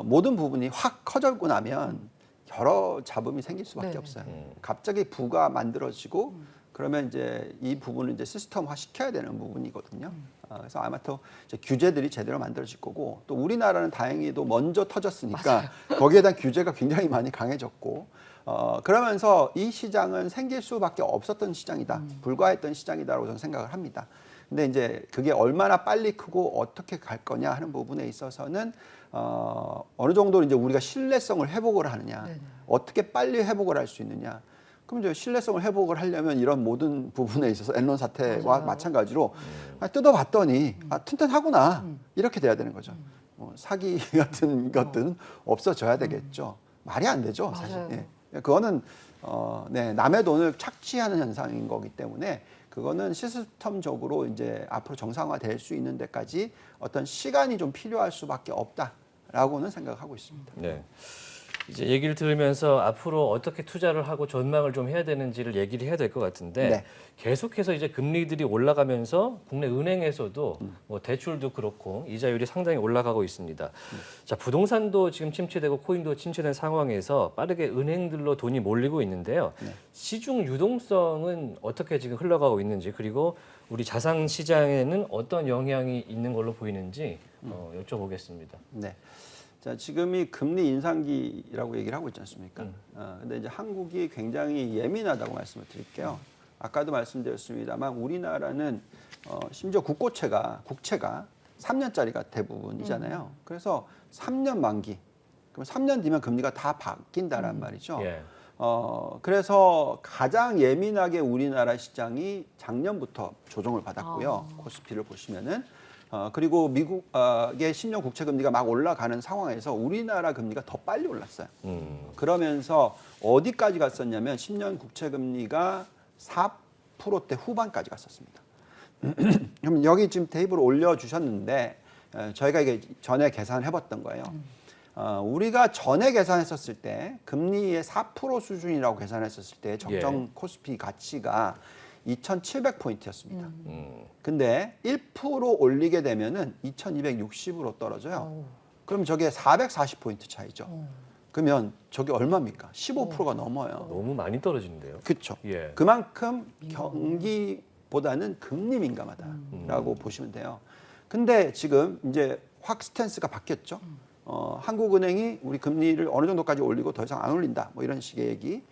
모든 부분이 확 커지고 나면 여러 잡음이 생길 수밖에 네네. 없어요. 갑자기 부가 만들어지고 그러면 이제 이 부분을 이제 시스템화 시켜야 되는 부분이거든요. 그래서 아마 또 이제 규제들이 제대로 만들어질 거고 또 우리나라는 다행히도 먼저 터졌으니까 거기에 대한 규제가 굉장히 많이 강해졌고 그러면서 이 시장은 생길 수밖에 없었던 시장이다. 불과했던 시장이다라고 저는 생각을 합니다. 근데 이제 그게 얼마나 빨리 크고 어떻게 갈 거냐 하는 부분에 있어서는 어느 정도 이제 우리가 신뢰성을 회복을 하느냐, 네네. 어떻게 빨리 회복을 할 수 있느냐. 그럼 이제 신뢰성을 회복을 하려면 이런 모든 부분에 있어서 엔론 사태와 맞아요. 마찬가지로 뜯어봤더니 튼튼하구나 이렇게 돼야 되는 거죠. 사기 같은 것들은 없어져야 되겠죠. 말이 안 되죠, 사실. 맞아요. 예. 그거는 네, 남의 돈을 착취하는 현상인 거기 때문에 그거는 시스템적으로 이제 앞으로 정상화될 수 있는 데까지 어떤 시간이 좀 필요할 수밖에 없다라고는 생각하고 있습니다. 네. 이제 얘기를 들으면서 앞으로 어떻게 투자를 하고 전망을 좀 해야 되는지를 얘기를 해야 될 것 같은데 네. 계속해서 이제 금리들이 올라가면서 국내 은행에서도 뭐 대출도 그렇고 이자율이 상당히 올라가고 있습니다. 자, 부동산도 지금 침체되고 코인도 침체된 상황에서 빠르게 은행들로 돈이 몰리고 있는데요. 시중 유동성은 어떻게 지금 흘러가고 있는지 그리고 우리 자산 시장에는 어떤 영향이 있는 걸로 보이는지 여쭤보겠습니다. 네. 자, 지금이 금리 인상기라고 얘기를 하고 있지 않습니까? 근데 이제 한국이 굉장히 예민하다고 말씀을 드릴게요. 아까도 말씀드렸습니다만 우리나라는 심지어 국채가 3년짜리가 대부분이잖아요. 그래서 3년 만기, 그럼 3년 뒤면 금리가 다 바뀐다란 말이죠. 예. 그래서 가장 예민하게 우리나라 시장이 작년부터 조정을 받았고요. 코스피를 보시면은 그리고 미국의 10년 국채 금리가 막 올라가는 상황에서 우리나라 금리가 더 빨리 올랐어요. 그러면서 어디까지 갔었냐면 10년 국채 금리가 4%대 후반까지 갔었습니다. 그럼 여기 지금 테이블 올려주셨는데 저희가 이게 전에 계산해봤던 거예요. 우리가 전에 계산했었을 때 금리의 4% 수준이라고 계산했었을 때 적정 코스피 가치가 2,700포인트였습니다. 근데 1% 올리게 되면은 2,260으로 떨어져요. 그럼 저게 440포인트 차이죠. 그러면 저게 얼마입니까? 15%가 넘어요. 너무 많이 떨어지는데요. 그렇죠. 예. 그만큼 경기보다는 금리 민감하다라고 보시면 돼요. 근데 지금 이제 확 스탠스가 바뀌었죠. 한국은행이 우리 금리를 어느 정도까지 올리고 더 이상 안 올린다. 뭐 이런 식의 얘기.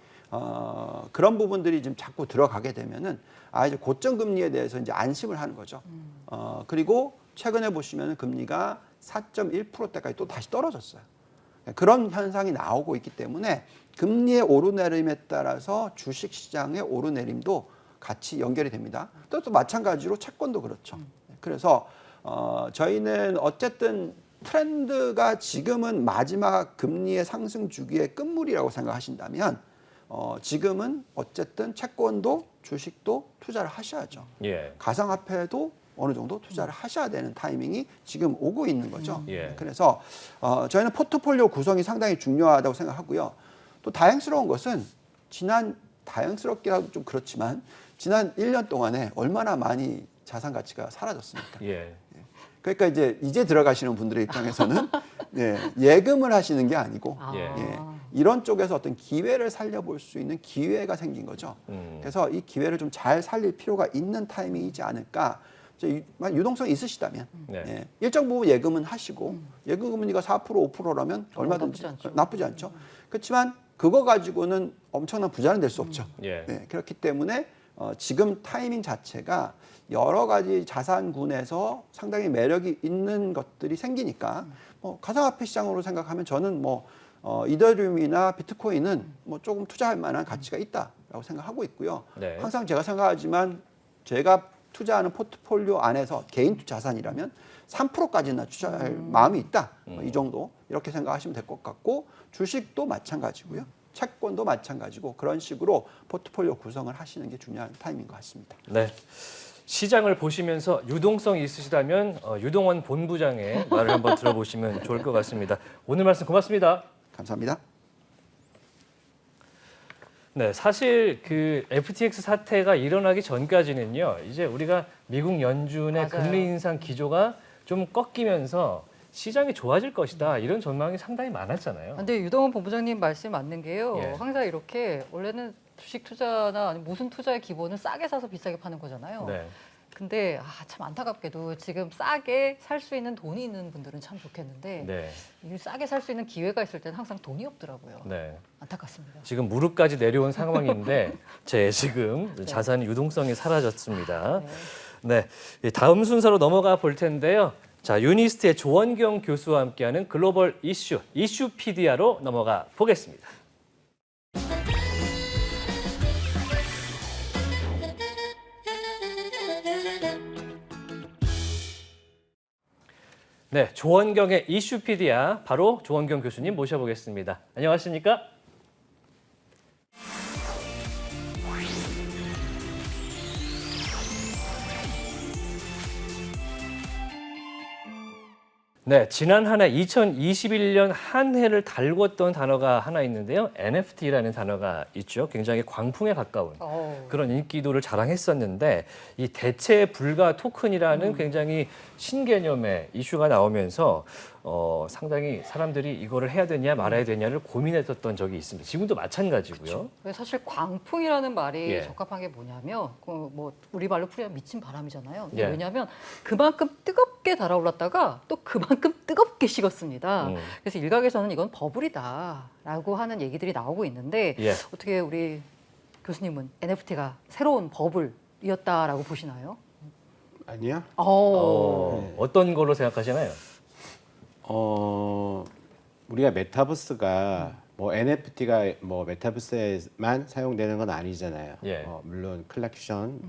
그런 부분들이 지금 자꾸 들어가게 되면은 이제 고점 금리에 대해서 이제 안심을 하는 거죠. 그리고 최근에 보시면 금리가 4.1%대까지 또 다시 떨어졌어요. 그런 현상이 나오고 있기 때문에 금리의 오르내림에 따라서 주식 시장의 오르내림도 같이 연결이 됩니다. 또 마찬가지로 채권도 그렇죠. 그래서 저희는 어쨌든 트렌드가 지금은 마지막 금리의 상승 주기의 끝물이라고 생각하신다면 지금은 어쨌든 채권도 주식도 투자를 하셔야죠. 예. 가상화폐도 어느 정도 투자를 하셔야 되는 타이밍이 지금 오고 있는 거죠. 예. 그래서 저희는 포트폴리오 구성이 상당히 중요하다고 생각하고요. 또 다행스러운 것은 다행스럽기라도 좀 그렇지만 지난 1년 동안에 얼마나 많이 자산 가치가 사라졌습니까? 예. 그러니까 이제 들어가시는 분들의 입장에서는 예금을 하시는 게 아니고 이런 쪽에서 어떤 기회를 살려볼 수 있는 기회가 생긴 거죠. 그래서 이 기회를 좀 잘 살릴 필요가 있는 타이밍이지 않을까. 유동성이 있으시다면 일정 부분 예금은 하시고 예금 금리가 4% 5%라면 얼마든지 나쁘지 않죠. 그렇지만 그거 가지고는 엄청난 부자는 될 수 없죠. 그렇기 때문에 지금 타이밍 자체가 여러 가지 자산군에서 상당히 매력이 있는 것들이 생기니까 가상화폐 시장으로 생각하면 저는 이더리움이나 비트코인은 조금 투자할 만한 가치가 있다라고 생각하고 있고요. 항상 제가 생각하지만 제가 투자하는 포트폴리오 안에서 개인 자산이라면 3%까지나 투자할 마음이 있다. 이 정도 이렇게 생각하시면 될 것 같고 주식도 마찬가지고요. 채권도 마찬가지고 그런 식으로 포트폴리오 구성을 하시는 게 중요한 타임인 것 같습니다. 네. 시장을 보시면서 유동성이 있으시다면 유동원 본부장의 말을 한번 들어보시면 좋을 것 같습니다. 오늘 말씀 고맙습니다. 감사합니다. 네, 사실 그 FTX 사태가 일어나기 전까지는요. 이제 우리가 미국 연준의 금리 인상 기조가 좀 꺾이면서 시장이 좋아질 것이다. 이런 전망이 상당히 많았잖아요. 근데 유동원 본부장님 말씀 맞는 게요. 예. 항상 이렇게 원래는 주식 투자나 아니면 무슨 투자의 기본은 싸게 사서 비싸게 파는 거잖아요. 네. 근데 참 안타깝게도 지금 싸게 살 수 있는 돈이 있는 분들은 참 좋겠는데 네. 이 싸게 살 수 있는 기회가 있을 때는 항상 돈이 없더라고요. 네. 안타깝습니다. 지금 무릎까지 내려온 상황인데 제 지금 자산 유동성이 사라졌습니다. 네. 다음 순서로 넘어가 볼 텐데요. 자, 유니스트의 조원경 교수와 함께하는 글로벌 이슈피디아로 넘어가 보겠습니다. 네, 조원경의 이슈피디아 바로 조원경 교수님 모셔보겠습니다. 안녕하십니까? 네, 지난 한 해 2021년 한 해를 달궜던 단어가 하나 있는데요. NFT라는 단어가 있죠. 굉장히 광풍에 가까운 그런 인기도를 자랑했었는데 이 대체 불가 토큰이라는 굉장히 신개념의 이슈가 나오면서 상당히 사람들이 이거를 해야 되냐 말아야 되냐를 고민했었던 적이 있습니다. 지금도 마찬가지고요. 그쵸. 사실 광풍이라는 말이 예. 적합한 게 뭐냐면 우리 말로 풀이하면 미친 바람이잖아요. 근데 예. 왜냐하면 그만큼 뜨겁게 달아올랐다가 또 그만큼 뜨겁게 식었습니다. 그래서 일각에서는 이건 버블이다라고 하는 얘기들이 나오고 있는데 예. 어떻게 우리 교수님은 NFT가 새로운 버블이었다라고 보시나요? 아니요. 어떤 걸로 생각하시나요? 우리가 메타버스가 NFT가 메타버스에만 사용되는 건 아니잖아요. 예. 물론 컬렉션,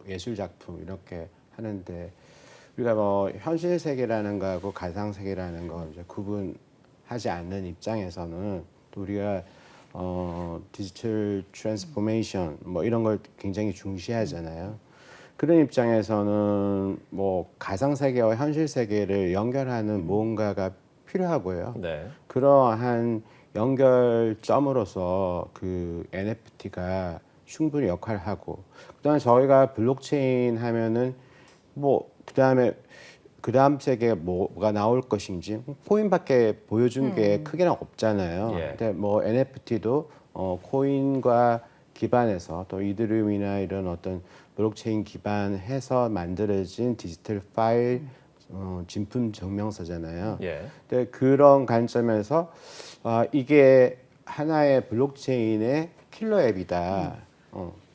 예술 작품 이렇게 하는데 우리가 뭐 현실 세계라는 거하고 가상 세계라는 거 이제 구분하지 않는 입장에서는 또 우리가 디지털 트랜스포메이션 뭐 이런 걸 굉장히 중시하잖아요. 그런 입장에서는 뭐 가상 세계와 현실 세계를 연결하는 무언가가 필요하고요. 네. 그러한 연결점으로서 그 NFT가 충분히 역할을 하고, 그다음에 저희가 블록체인 하면은 뭐 그다음 세계에 뭐가 나올 것인지 코인밖에 보여준 게 크게는 없잖아요. 예. 근데 뭐 NFT도 코인과 기반해서 또 이더리움이나 이런 어떤 블록체인 기반해서 만들어진 디지털 파일 진품 증명서잖아요. 예. 근데 그런 관점에서 이게 하나의 블록체인의 킬러 앱이다.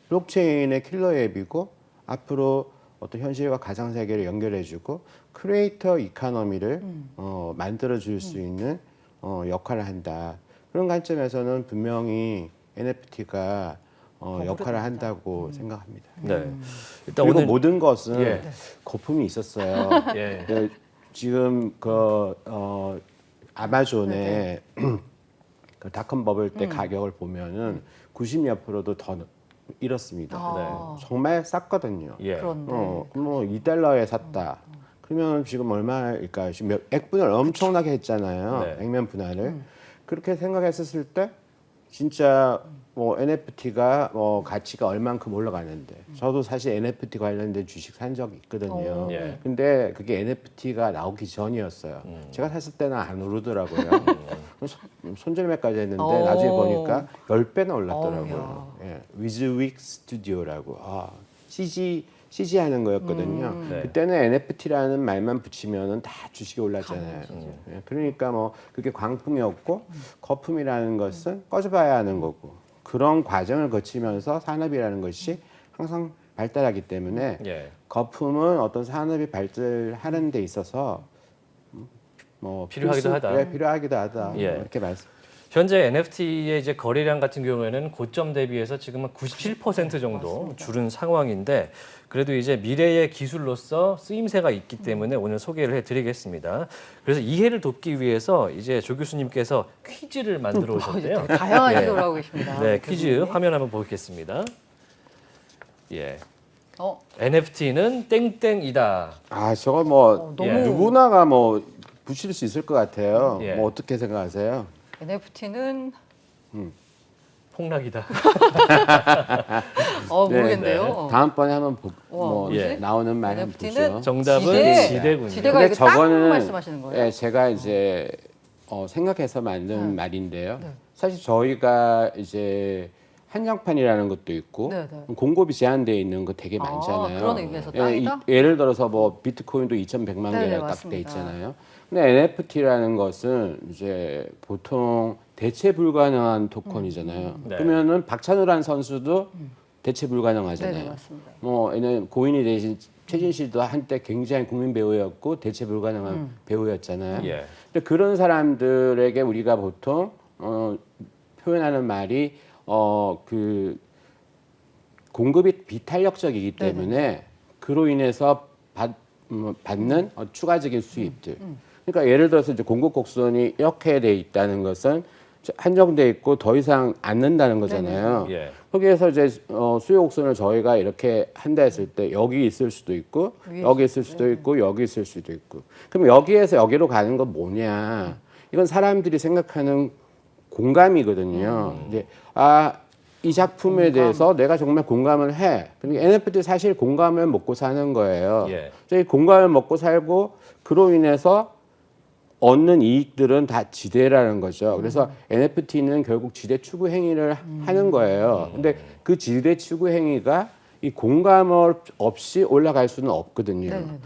블록체인의 킬러 앱이고 앞으로 어떤 현실과 가상 세계를 연결해주고 크리에이터 이코노미를 만들어줄 수 있는 역할을 한다. 그런 관점에서는 분명히 NFT가 역할을 한다고 생각합니다. 네. 일단 그리고 오늘 모든 것은 예. 거품이 있었어요. 예. 네, 지금 아마존의 그 닷컴 버블 때 가격을 보면은 90몇 %도 더 잃었습니다. 아. 정말 쌌거든요. 예. 그런데 뭐 $2에 샀다. 그러면 지금 얼마일까요? 지금 액분을 엄청나게 했잖아요. 네. 액면 분할을. 그렇게 생각했었을 때 진짜 뭐 NFT가 뭐 가치가 얼만큼 올라가는데 저도 사실 NFT 관련된 주식 산 적이 있거든요. 예. 근데 그게 NFT가 나오기 전이었어요. 제가 샀을 때는 안 오르더라고요. 손절매까지 했는데 오. 나중에 보니까 10배나 올랐더라고요. 어우야. 예. 위즈윅 스튜디오라고 CG 하는 거였거든요. 네. 그때는 NFT라는 말만 붙이면은 다 주식이 올랐잖아요. 예. 그러니까 뭐 그게 광풍이었고 거품이라는 것은 꺼져봐야 하는 거고 그런 과정을 거치면서 산업이라는 것이 항상 발달하기 때문에 예. 거품은 어떤 산업이 발달하는 데 있어서 뭐 필요하기도 하다. 네, 필요하기도 하다. 예. 뭐 이렇게 말씀. 현재 NFT의 이제 거래량 같은 경우에는 고점 대비해서 지금은 97% 정도 줄은 상황인데 그래도 이제 미래의 기술로서 쓰임새가 있기 때문에 오늘 소개를 해드리겠습니다. 그래서 이해를 돕기 위해서 이제 조 교수님께서 퀴즈를 만들어 오셨대요. 다양한 예. 시도를 하고 계십니다. 네, 퀴즈 화면 한번 보겠습니다. 예, 어, NFT는 땡땡이다. 아 저거 뭐 너무 누구나가 뭐 붙일 수 있을 것 같아요. 예. 뭐 어떻게 생각하세요? NFT는 폭락이다. 모르겠네요. 네. 어. 다음번에 한번 와, 뭐 뭐지? 예. 나오는 말 한번 NFT는 보죠. 정답은 지대. 지대군요. 지대가 근데 이거 땅 저거는 말씀하시는 거예요? 예, 제가 이제 생각해서 만든 말인데요. 네. 사실 저희가 이제 한정판이라는 것도 있고 네, 네. 공급이 제한되어 있는 거 되게 아, 많잖아요. 그런 의미에서 예, 땅이다? 예를 들어서 뭐 비트코인도 2,100만 네, 네, 개가 딱 돼 맞습니다. 있잖아요. 근데 NFT라는 것은 이제 보통 대체 불가능한 토큰이잖아요. 네. 그러면은 박찬호라는 선수도 대체 불가능하잖아요. 네, 맞습니다. 뭐 얘는 고인이 대신 최진 씨도 한때 굉장히 국민 배우였고 대체 불가능한 배우였잖아요. 예. 근데 그런 사람들에게 우리가 보통 표현하는 말이 그 공급이 비탄력적이기 때문에 그로 인해서 받는 추가적인 수입들. 그러니까 예를 들어서 이제 공급 곡선이 이렇게 돼 있다는 것은 한정돼 있고 더 이상 안 는다는 거잖아요. 예. 거기에서 이제 수요 곡선을 저희가 이렇게 한다 했을 때 여기 있을 수도 있고 여기 있을 수도 있고 여기 있을 수도 있고 그럼 여기에서 여기로 가는 건 뭐냐? 이건 사람들이 생각하는 공감이거든요. 이제 이 작품에 대해서 내가 정말 공감을 해. 그러니까 NFT 사실 공감을 먹고 사는 거예요. 예. 저희 공감을 먹고 살고 그로 인해서 얻는 이익들은 다 지대라는 거죠. 그래서 NFT는 결국 지대 추구 행위를 하는 거예요. 근데 그 지대 추구 행위가 이 공감을 없이 올라갈 수는 없거든요. 네네네.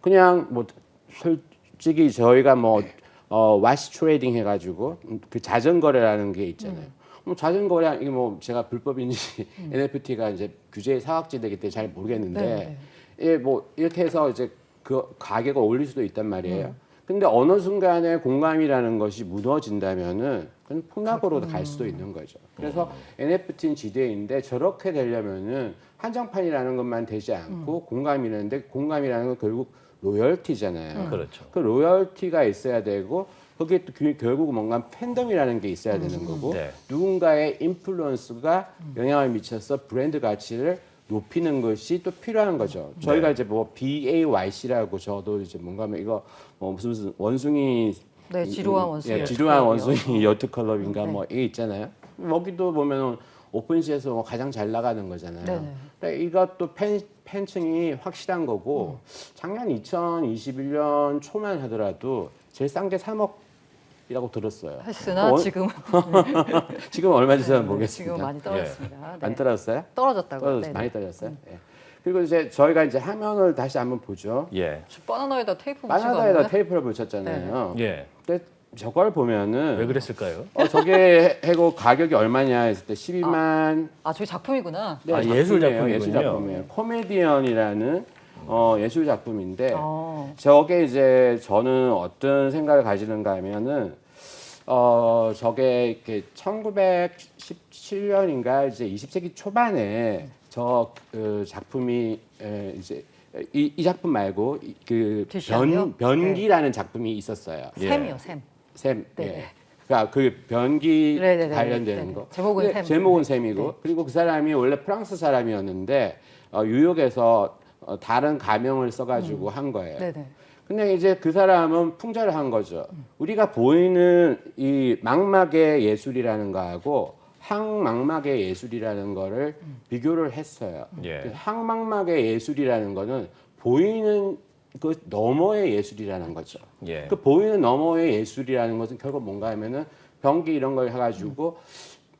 그냥 뭐 솔직히 저희가 뭐 와시 트레이딩 해가지고 그 자전거래라는 게 있잖아요. 뭐 자전거래 이게 뭐 제가 불법인지 NFT가 이제 규제 사각지대이기 때문에 잘 모르겠는데 예, 뭐 이렇게 해서 이제 그 가격을 올릴 수도 있단 말이에요. 근데 어느 순간에 공감이라는 것이 무너진다면은 그건 폭락으로 갈 수도 있는 거죠. 그래서 NFT는 지대인데 저렇게 되려면은 한정판이라는 것만 되지 않고 공감이라는데 공감이라는 건 결국 로열티잖아요. 그렇죠. 그 로열티가 있어야 되고 거기에 또 결국 뭔가 팬덤이라는 게 있어야 되는 거고 네. 누군가의 인플루언스가 영향을 미쳐서 브랜드 가치를 높이는 것이 또 필요한 거죠. 저희가 네. 이제 뭐 BAYC라고 저도 이제 뭔가 하면 이거 뭐 무슨 원숭이 네, 지루한 원숭이 예, 여트 지루한 클럽이요. 원숭이 여트 클럽인가 네. 뭐 이게 있잖아요. 여기도 보면 오픈시에서 뭐 가장 잘 나가는 거잖아요. 네네. 그러니까 이것도 팬층이 확실한 거고 작년 2021년 초만 하더라도 제일 싼 게 3억이라고 들었어요. 했으나 지금 지금 얼마 주세요 모르겠습니다. 지금 많이 떨어졌습니다. 네. 안 떨어졌어요? 떨어졌다고요. 네. 많이 떨어졌어요. 예. 그리고 이제 저희가 이제 화면을 다시 한번 보죠. 예. 바나나에다 테이프 바나나에다 붙이고 테이프를 붙였잖아요. 예. 근데 저걸 보면은 왜 그랬을까요? 저게 해고 가격이 얼마냐 했을 때 12만 아, 저기 작품이구나. 네, 아, 예술 작품이에요. 작품이군요. 예술 작품이에요. 코미디언이라는 예술 작품인데 저게 이제 저는 어떤 생각을 가지는가 하면은 저게 이렇게 1917년인가 이제 20세기 초반에 저 작품이 이제 이 작품 말고 그 드시아요? 변기라는 작품이 있었어요. 샘이요, 샘. 샘. 네. 예. 그러니까 그 변기 네네네. 관련되는 네네. 거. 제목은 근데 샘. 제목은 네. 샘이고 네. 그리고 그 사람이 원래 프랑스 사람이었는데 뉴욕에서 다른 가명을 써가지고 한 거예요. 네네. 근데 이제 그 사람은 풍자를 한 거죠. 우리가 보이는 이 망막의 예술이라는 거하고 항망막의 예술이라는 거를 비교를 했어요. 예. 그 항망막의 예술이라는 거는 보이는 그 너머의 예술이라는 거죠. 예. 그 보이는 너머의 예술이라는 것은 결국 뭔가 하면은 변기 이런 걸 해가지고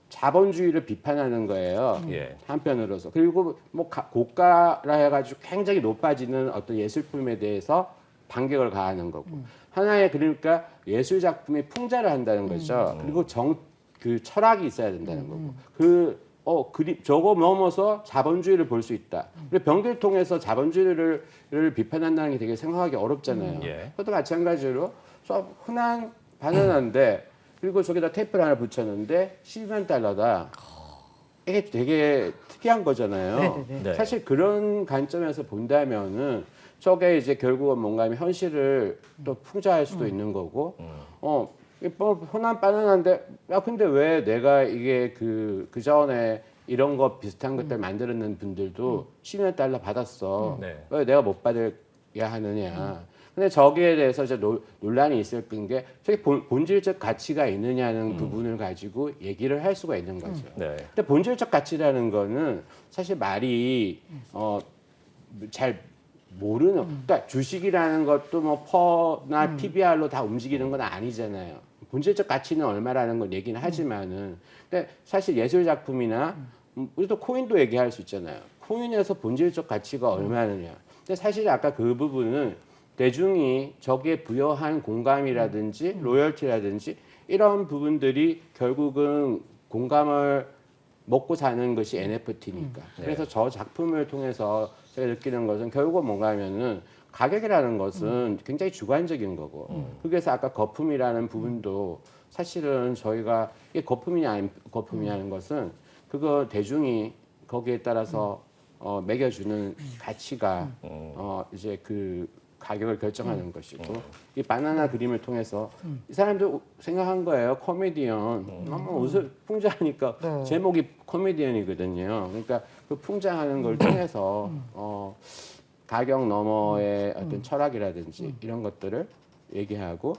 자본주의를 비판하는 거예요. 예. 한편으로서. 그리고 뭐 고가라 해가지고 굉장히 높아지는 어떤 예술품에 대해서 반격을 가하는 거고. 하나의 그러니까 예술 작품이 풍자를 한다는 거죠. 그리고 그 철학이 있어야 된다는 거고. 저거 넘어서 자본주의를 볼 수 있다. 그리고 변기를 통해서 자본주의를 비판한다는 게 되게 생각하기 어렵잖아요. 예. 그것도 마찬가지로 흔한 바나나인데 그리고 저기다 테이프를 하나 붙였는데 12만 달러다. 이게 되게 특이한 거잖아요. 네네네. 네. 사실 그런 관점에서 본다면은 저게 이제 결국은 뭔가 하면 현실을 또 풍자할 수도 있는 거고, 뭐 흔한 바나나인데, 야, 근데 왜 내가 이게 그 전에 이런 거 비슷한 것들 만들었는 분들도 10만 달러 받았어. 네. 왜 내가 못 받아야 하느냐. 근데 저기에 대해서 이제 논란이 있을 게 저게 본질적 가치가 있느냐는 부분을 가지고 얘기를 할 수가 있는 거죠. 네. 근데 본질적 가치라는 거는 사실 말이 잘 모르는 그러니까 주식이라는 것도 뭐 퍼나 PBR로 다 움직이는 건 아니잖아요. 본질적 가치는 얼마라는 걸 얘기는 하지만은 근데 사실 예술 작품이나 우리도 코인도 얘기할 수 있잖아요. 코인에서 본질적 가치가 얼마느냐. 근데 사실 아까 그 부분은 대중이 저기에 부여한 공감이라든지 로열티라든지 이런 부분들이 결국은 공감을 먹고 사는 것이 NFT니까. 그래서 저 작품을 통해서 제가 느끼는 것은 결국은 뭔가 하면은 가격이라는 것은 굉장히 주관적인 거고. 그래서 아까 거품이라는 부분도 사실은 저희가 이게 거품이냐 아닌 거품이냐는 것은 그거 대중이 거기에 따라서 매겨주는 가치가 이제 그 가격을 결정하는 것이고 이 바나나 그림을 통해서 이 사람도 생각한 거예요. 코미디언. 옷을 풍자하니까 네. 제목이 코미디언이거든요. 그러니까 그 풍자하는 걸 통해서 가격 너머의 어떤 철학이라든지 이런 것들을 얘기하고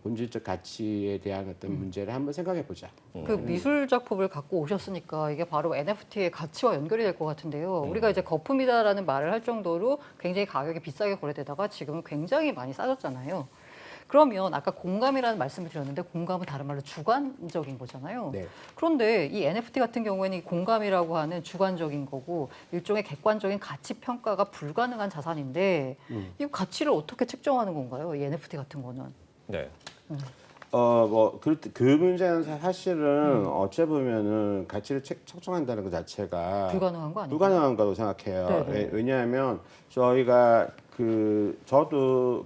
본질적 가치에 대한 어떤 문제를 한번 생각해 보자. 그 미술 작품을 갖고 오셨으니까 이게 바로 NFT의 가치와 연결이 될 것 같은데요. 우리가 이제 거품이다라는 말을 할 정도로 굉장히 가격이 비싸게 거래되다가 지금은 굉장히 많이 싸졌잖아요. 그러면 아까 공감이라는 말씀을 드렸는데 공감은 다른 말로 주관적인 거잖아요. 네. 그런데 이 NFT 같은 경우에는 이 공감이라고 하는 주관적인 거고 일종의 객관적인 가치 평가가 불가능한 자산인데 이 가치를 어떻게 측정하는 건가요? 이 NFT 같은 거는. 네. 그 문제는 사실은 어째 보면은 가치를 측정한다는 것 자체가 불가능한 거 아니에요? 불가능한 거라고 생각해요. 네네. 왜냐하면 저희가 저도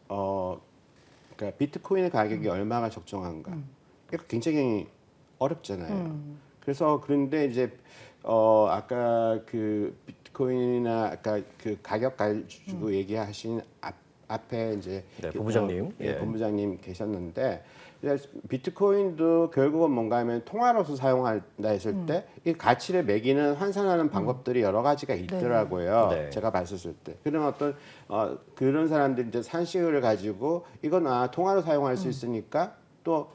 그러니까 비트코인의 가격이 얼마가 적정한가. 이거 굉장히 어렵잖아요. 그래서 그런데 이제 아까 그 비트코인이나 아까 그 가격 가지고 얘기하신 앞에 이제 네, 본부장님. 예, 예. 본부장님 계셨는데 이제 비트코인도 결국은 뭔가 하면 통화로서 사용한다 했을 때 이 가치를 매기는 환산하는 방법들이 여러 가지가 있더라고요. 네. 제가 봤었을 때 그런 어떤 그런 사람들이 이제 산식을 가지고 이건 통화로 사용할 수 있으니까 또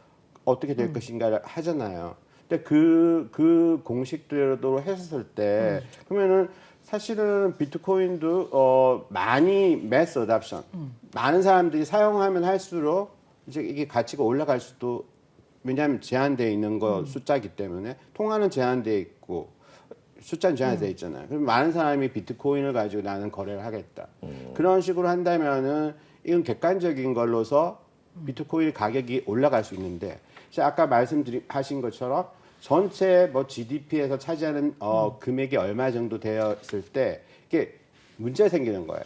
어떻게 될 것인가를 하잖아요. 근데 그 공식대로 했을 때 그러면은 사실은 비트코인도 많이 매스 어답션 많은 사람들이 사용하면 할수록 이제 이게 가치가 올라갈 수도 왜냐하면 제한되어 있는 거 숫자이기 때문에 통화는 제한되어 있고 숫자는 제한되어 있잖아요. 그럼 많은 사람이 비트코인을 가지고 나는 거래를 하겠다. 그런 식으로 한다면은 이건 객관적인 걸로서 비트코인 가격이 올라갈 수 있는데 아까 말씀하신 것처럼 전체 뭐 GDP에서 차지하는 금액이 얼마 정도 되었을 때 이게 문제가 생기는 거예요.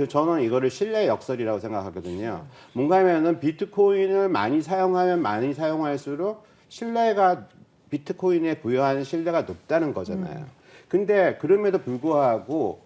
저는 이거를 신뢰 역설이라고 생각하거든요. 뭔가 하면은 비트코인을 많이 사용하면 많이 사용할수록 신뢰가 비트코인에 부여하는 신뢰가 높다는 거잖아요. 근데 그럼에도 불구하고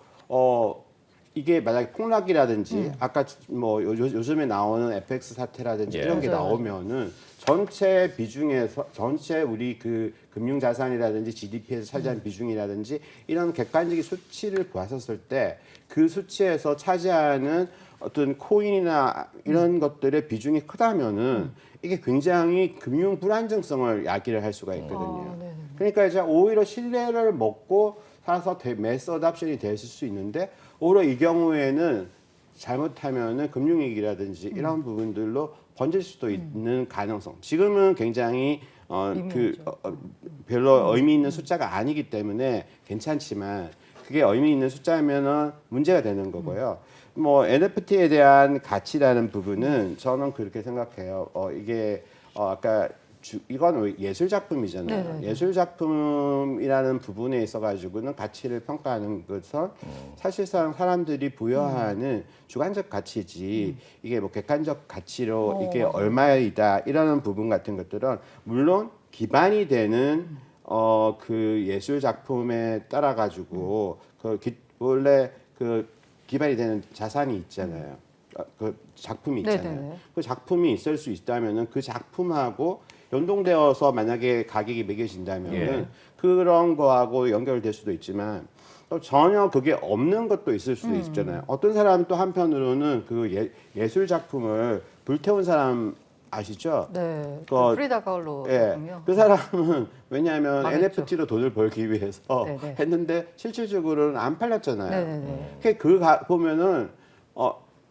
이게 만약에 폭락이라든지 아까 뭐 요즘에 나오는 FX 사태라든지 예. 이런 게 맞아요. 나오면은 전체 비중에서 전체 우리 그 금융 자산이라든지 GDP에서 차지한 비중이라든지 이런 객관적인 수치를 보았었을 때 그 수치에서 차지하는 어떤 코인이나 이런 것들의 비중이 크다면은 이게 굉장히 금융 불안정성을 야기를 할 수가 있거든요. 네네. 그러니까 이제 오히려 신뢰를 먹고 살아서 매스 어답션이 됐을 수 있는데 오히려 이 경우에는 잘못하면은 금융위기라든지 이런 부분들로 번질 수도 있는 가능성. 지금은 굉장히 미미하죠. 별로 의미 있는 숫자가 아니기 때문에 괜찮지만 그게 의미 있는 숫자면은 문제가 되는 거고요. 뭐 NFT에 대한 가치라는 부분은 저는 그렇게 생각해요. 이게 아까 이건 예술 작품이잖아요. 네네네. 예술 작품이라는 부분에 있어 가지고는 가치를 평가하는 것은 사실상 사람들이 부여하는 주관적 가치지 이게 뭐 객관적 가치로 이게 맞아요. 얼마이다 이라는 부분 같은 것들은 물론 기반이 되는 그 예술 작품에 따라 가지고 원래 그 기반이 되는 자산이 있잖아요. 그 작품이 있잖아요. 네네네. 그 작품이 있을 수 있다면은 그 작품하고 연동되어서 만약에 가격이 매겨진다면은 예. 그런 거하고 연결될 수도 있지만 또 전혀 그게 없는 것도 있을 수도 있잖아요. 어떤 사람은 또 한편으로는 그 예술 작품을 불태운 사람 아시죠? 네. 그- 프리다 kahlo 예, 작품이요. 그 사람은 왜냐하면 망했죠. NFT로 돈을 벌기 위해서 네네. 했는데 실질적으로는 안 팔렸잖아요. 네네네. 보면은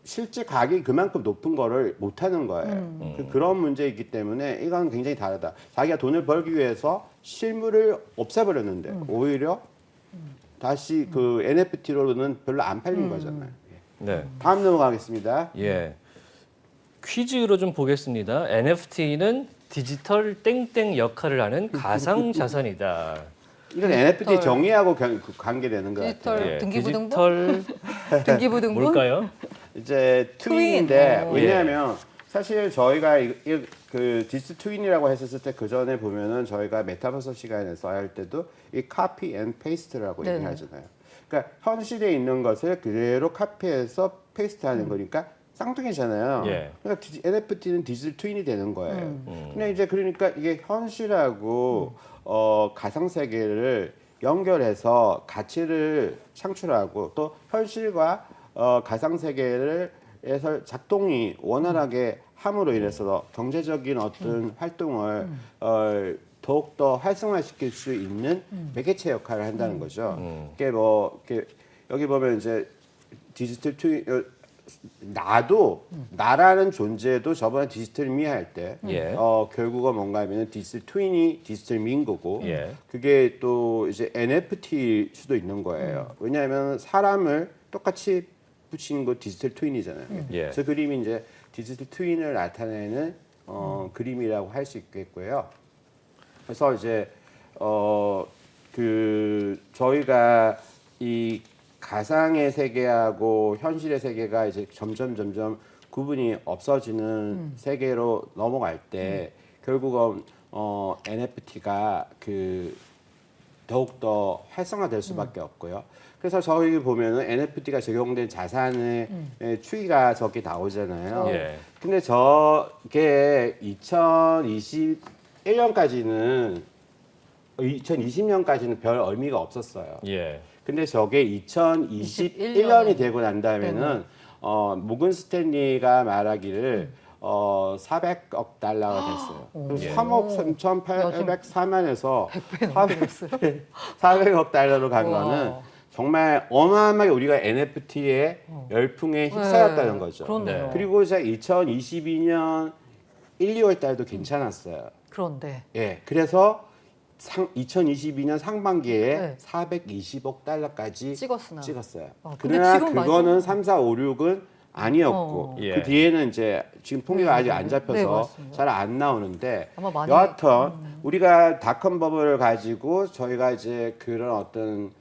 실제 가격이 그만큼 높은 거를 못 하는 거예요. 그런 문제이기 때문에 이건 굉장히 다르다. 자기가 돈을 벌기 위해서 실물을 없애버렸는데 오히려 다시 그 NFT로는 별로 안 팔린 거잖아요. 네. 다음 넘어가겠습니다. 예. 퀴즈로 좀 보겠습니다. NFT는 디지털 땡땡 역할을 하는 가상 자산이다. 이건 NFT 디지털- 정의하고 관계되는 것 디지털 같아요. 예, 등기부등본? 디지털 등기부등본? 뭘까요? 이제 트윈. 트윈인데 오. 왜냐하면 사실 저희가 그 디지털 트윈이라고 했었을 때 그 전에 보면은 저희가 메타버스 시간에서 할 때도 이 카피 앤 페이스트라고 네네. 얘기하잖아요. 그러니까 현실에 있는 것을 그대로 카피해서 페이스트하는 거니까 쌍둥이잖아요. 예. 그러니까 NFT는 디지털 트윈이 되는 거예요. 근데 이제 그러니까 이게 현실하고 가상 세계를 연결해서 가치를 창출하고 또 현실과 가상 세계를 에서 작동이 원활하게 함으로 인해서 경제적인 어떤 활동을 더욱더 활성화시킬 수 있는 매개체 역할을 한다는 거죠. 이게 뭐 이렇게 여기 보면 이제 디지털 트윈 나라는 존재도 저번에 디지털 미 할 때 예. 결국은 뭔가 하면 디지털 트윈이 디지털 미인 거고 예. 그게 또 이제 NFT일 수도 있는 거예요. 왜냐하면 사람을 똑같이 붙인 거 디지털 트윈이잖아요. 예. 그 그림이 이제 디지털 트윈을 나타내는 그림이라고 할 수 있겠고요. 그래서 이제 그 저희가 이 가상의 세계하고 현실의 세계가 이제 점점 구분이 없어지는 세계로 넘어갈 때 결국은 NFT가 그 더욱 더 활성화될 수밖에 없고요. 그래서 저희 보면은 NFT가 적용된 자산의 추이가 저기 나오잖아요. 예. 근데 저게 2020년까지는 별 의미가 없었어요. 예. 근데 저게 2021년이 되고 난 다음에는 모건 스탠리가 말하기를 400억 달러가 됐어요. 그래서 예. 3억 3,804만에서 100배 400억 달러로 간 우와. 거는 정말 어마어마하게 우리가 NFT의 열풍에 휩싸였다는 거죠. 그렇네요. 네. 그리고 이제 2022년 1, 2월 달도 괜찮았어요. 그런데 예. 그래서 2022년 상반기에 네. 420억 달러까지 찍었으나. 찍었어요. 근데 그러나 지금 그거는 많이 3, 4, 5, 6은 아니었고 예. 그 뒤에는 이제 지금 통계가 아직 안 네, 잡혀서 맞습니다. 잘 안 나오는데 아마 많이- 여하튼 우리가 닷컴 버블을 가지고 저희가 이제 그런 어떤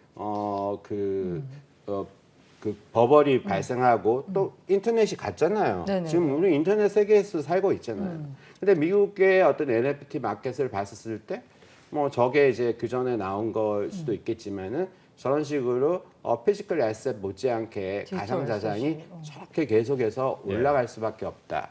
그 버블이 발생하고 또 인터넷이 갔잖아요. 네네. 지금 우리 인터넷 세계에서 살고 있잖아요. 근데 미국의 어떤 NFT 마켓을 봤었을 때 뭐 저게 이제 그 전에 나온 걸 수도 있겠지만은 저런 식으로 피지컬 에셋 못지않게 디지털 가상 자산이 에셋이, 저렇게 계속해서 올라갈 수밖에 없다.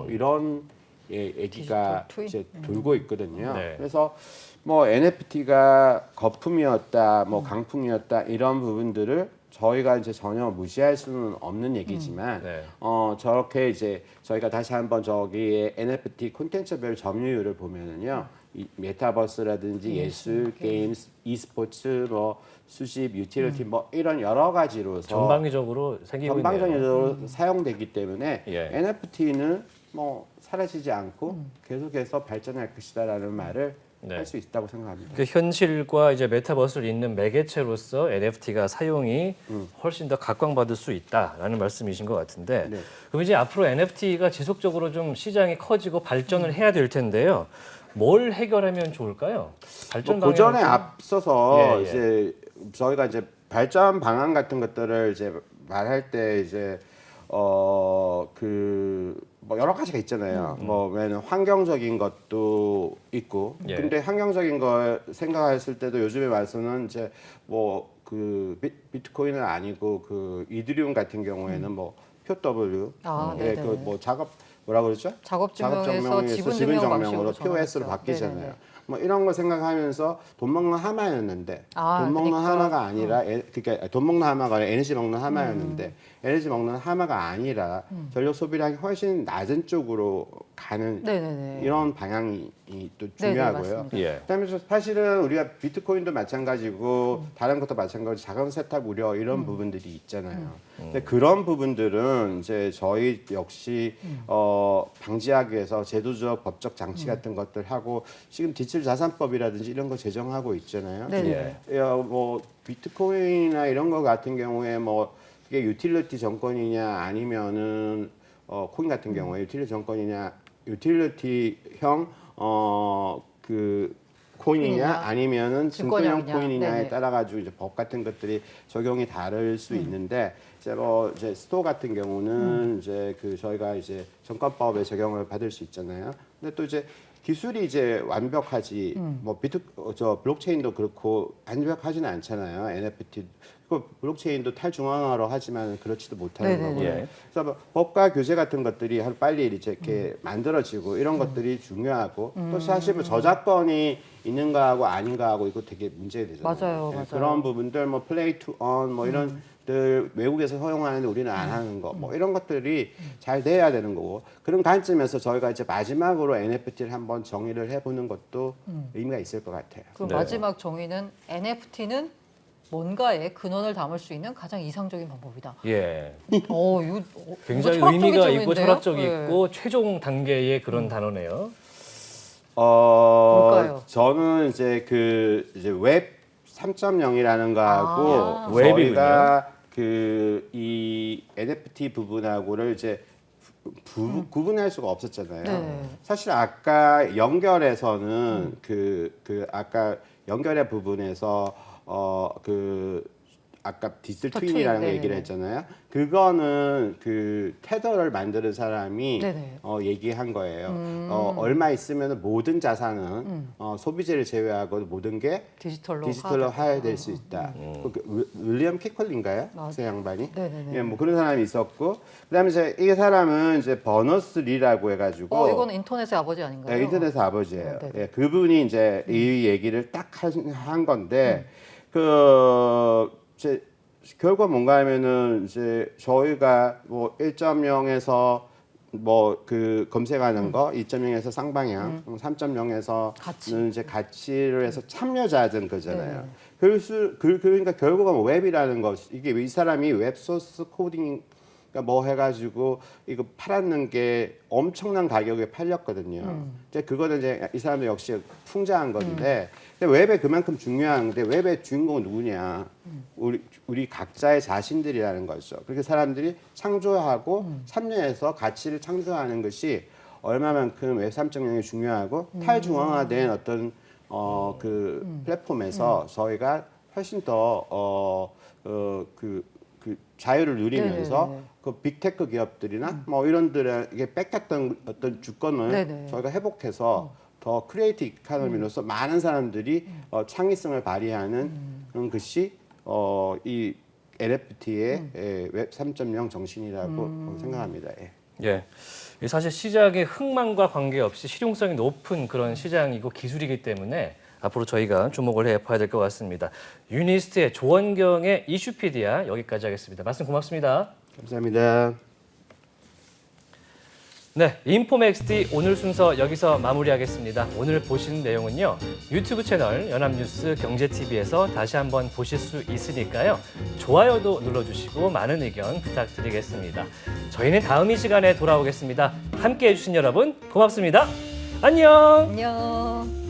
이런 얘기가 디지털 트윈? 이제 돌고 있거든요. 네. 그래서 뭐 NFT가 거품이었다, 뭐 강풍이었다 이런 부분들을 저희가 이제 전혀 무시할 수는 없는 얘기지만 네. 저렇게 이제 저희가 다시 한번 저기에 NFT 콘텐츠별 점유율을 보면은요. 이 메타버스라든지 예술, 게임, e스포츠, 뭐 수집, 유틸리티 뭐 이런 여러 가지로서 전방위적으로 생기고 있네요. 전방적으로 사용되기 때문에 예. NFT는 뭐 사라지지 않고 계속해서 발전할 것이다라는 말을 네. 할 수 있다고 생각합니다. 그 현실과 이제 메타버스를 잇는 매개체로서 NFT가 사용이 훨씬 더 각광받을 수 있다라는 말씀이신 것 같은데 네. 그럼 이제 앞으로 NFT가 지속적으로 좀 시장이 커지고 발전을 해야 될 텐데요. 뭘 해결하면 좋을까요? 발전 뭐 고전에 방향을 좀- 앞서서 예, 예. 이제 저희가 이제 발전 방안 같은 것들을 이제 말할 때 이제 그 뭐 여러 가지가 있잖아요. 뭐 왜냐면 환경적인 것도 있고. 예. 근데 환경적인 걸 생각했을 때도 요즘에 와서는 이제 뭐 그 비트코인은 아니고 그 이더리움 같은 경우에는 뭐 POW 아, 예, 네네. 그 뭐 작업 뭐라 그러죠? 작업 증명에서 증명에서 지분 지분 증명 증명으로 방식으로 POS로 전환했죠. 바뀌잖아요. 네네네. 뭐 이런 걸 생각하면서 돈 먹는 하마였는데 아, 돈 먹는 그러니까. 하마가 아니라 그러니까 돈 먹는 하마가 아니라 에너지 먹는 하마였는데 에너지 먹는 하마가 아니라 전력 소비량이 훨씬 낮은 쪽으로 가는 네네네. 이런 방향이 또 네네, 중요하고요. 맞습니다. 예. 그다음에 사실은 우리가 비트코인도 마찬가지고 다른 것도 마찬가지 자금 세탁 우려 이런 부분들이 있잖아요. 근데 그런 부분들은 이제 저희 역시 방지하기 위해서 제도적 법적 장치 같은 것들 하고 지금 디지털 자산법이라든지 이런 거 제정하고 있잖아요. 네네. 뭐 비트코인이나 이런 거 같은 경우에 뭐 그게 유틸리티 정권이냐 아니면은 코인 같은 경우에 유틸리티 정권이냐 유틸리티형 그 코인이냐 코인이냐, 아니면은 증권형 증권형이냐. 코인이냐에 네네. 따라 가지고 이제 법 같은 것들이 적용이 다를 수 있는데 이제 뭐 이제 스토어 같은 경우는 이제 그 저희가 이제 정권법에 적용을 받을 수 있잖아요. 근데 또 이제 기술이 이제 완벽하지 뭐 블록체인도 그렇고 완벽하지는 않잖아요. NFT 그 블록체인도 탈중앙화로 하지만 그렇지도 못하는 네네네. 거고요. 예. 그래서 뭐 법과 규제 같은 것들이 빨리 이렇게 만들어지고 이런 것들이 중요하고 또 사실 뭐 저작권이 있는 거하고 아닌 거하고 이거 되게 문제가 되잖아요. 맞아요, 예, 맞아요. 그런 부분들 뭐 플레이 투 언 뭐 이런 들 외국에서 허용하는데 우리는 안 하는 거 뭐 이런 것들이 잘 돼야 되는 거고 그런 관점에서 저희가 이제 마지막으로 NFT를 한번 정의를 해보는 것도 의미가 있을 것 같아요. 그럼 네. 마지막 정의는 NFT는 뭔가에 근원을 담을 수 있는 가장 이상적인 방법이다. 예. 이거 굉장히 뭔가 의미가 철학적인 있고 점인데요? 철학적이 네. 있고 최종 단계의 그런 단어네요. 뭘까요? 저는 이제 그 이제 웹 3.0이라는 거하고 아. 저희가 그 이 NFT 부분하고를 이제 구분할 수가 없었잖아요. 네. 사실 아까 연결에서는 그 아까 연결의 부분에서 그 아까 디지털 더 트윈이라는 트윈, 얘기를 네네네. 했잖아요. 그거는 그 테더를 만드는 사람이 네네. 얘기한 거예요. 얼마 있으면 모든 자산은 소비재를 제외하고 모든 게 디지털로 디지털로 하야될 수 있다. 그 윌리엄 키컬린가요? 맞아. 그 양반이? 네네네. 예, 뭐 그런 사람이 있었고, 그다음에 이제 이 사람은 이제 버너스 리라고 해가지고 이거는 인터넷의 아버지 아닌가요? 네, 인터넷 아버지예요. 네. 예, 그분이 이제 이 얘기를 딱 한 건데 그 이제 결과 뭔가 하면은 이제 저희가 뭐 1.0에서 뭐 그 검색하는 거 2.0에서 쌍방향, 3.0에서는 가치. 이제 가치를 해서 참여자든 거잖아요. 네. 그러니까 결국은 뭐 웹이라는 것, 이게 이 사람이 웹 소스 코딩 그러니까 뭐 해가지고 이거 팔았는 게 엄청난 가격에 팔렸거든요. 이제 그거는 이제 이 사람도 역시 풍자한 건데, 근데 웹에 그만큼 중요한데 웹의 주인공은 누구냐? 우리 각자의 자신들이라는 거죠. 그렇게 사람들이 창조하고 참여해서 가치를 창조하는 것이 얼마만큼 웹 3.0이 중요하고 탈중앙화된 어떤 그 플랫폼에서 저희가 훨씬 더 그 자유를 누리면서 네네네. 그 빅테크 기업들이나 뭐 이런들에게 뺏겼던 어떤 주권을 네네. 저희가 회복해서 더 크리에이티브 이코노미로서 많은 사람들이 창의성을 발휘하는 그런 것이 이 NFT의 웹 3.0 정신이라고 생각합니다. 예. 예. 이 사실 시장의 흥망과 관계없이 실용성이 높은 그런 시장이고 기술이기 때문에 앞으로 저희가 주목을 해봐야 될 것 같습니다. 유니스트의 조원경의 이슈피디아 여기까지 하겠습니다. 말씀 고맙습니다. 감사합니다. 네, 인포맥스디 오늘 순서 여기서 마무리하겠습니다. 오늘 보신 내용은요, 유튜브 채널 연합뉴스 경제TV에서 다시 한번 보실 수 있으니까요. 좋아요도 눌러주시고 많은 의견 부탁드리겠습니다. 저희는 다음 이 시간에 돌아오겠습니다. 함께해 주신 여러분 고맙습니다. 안녕! 안녕.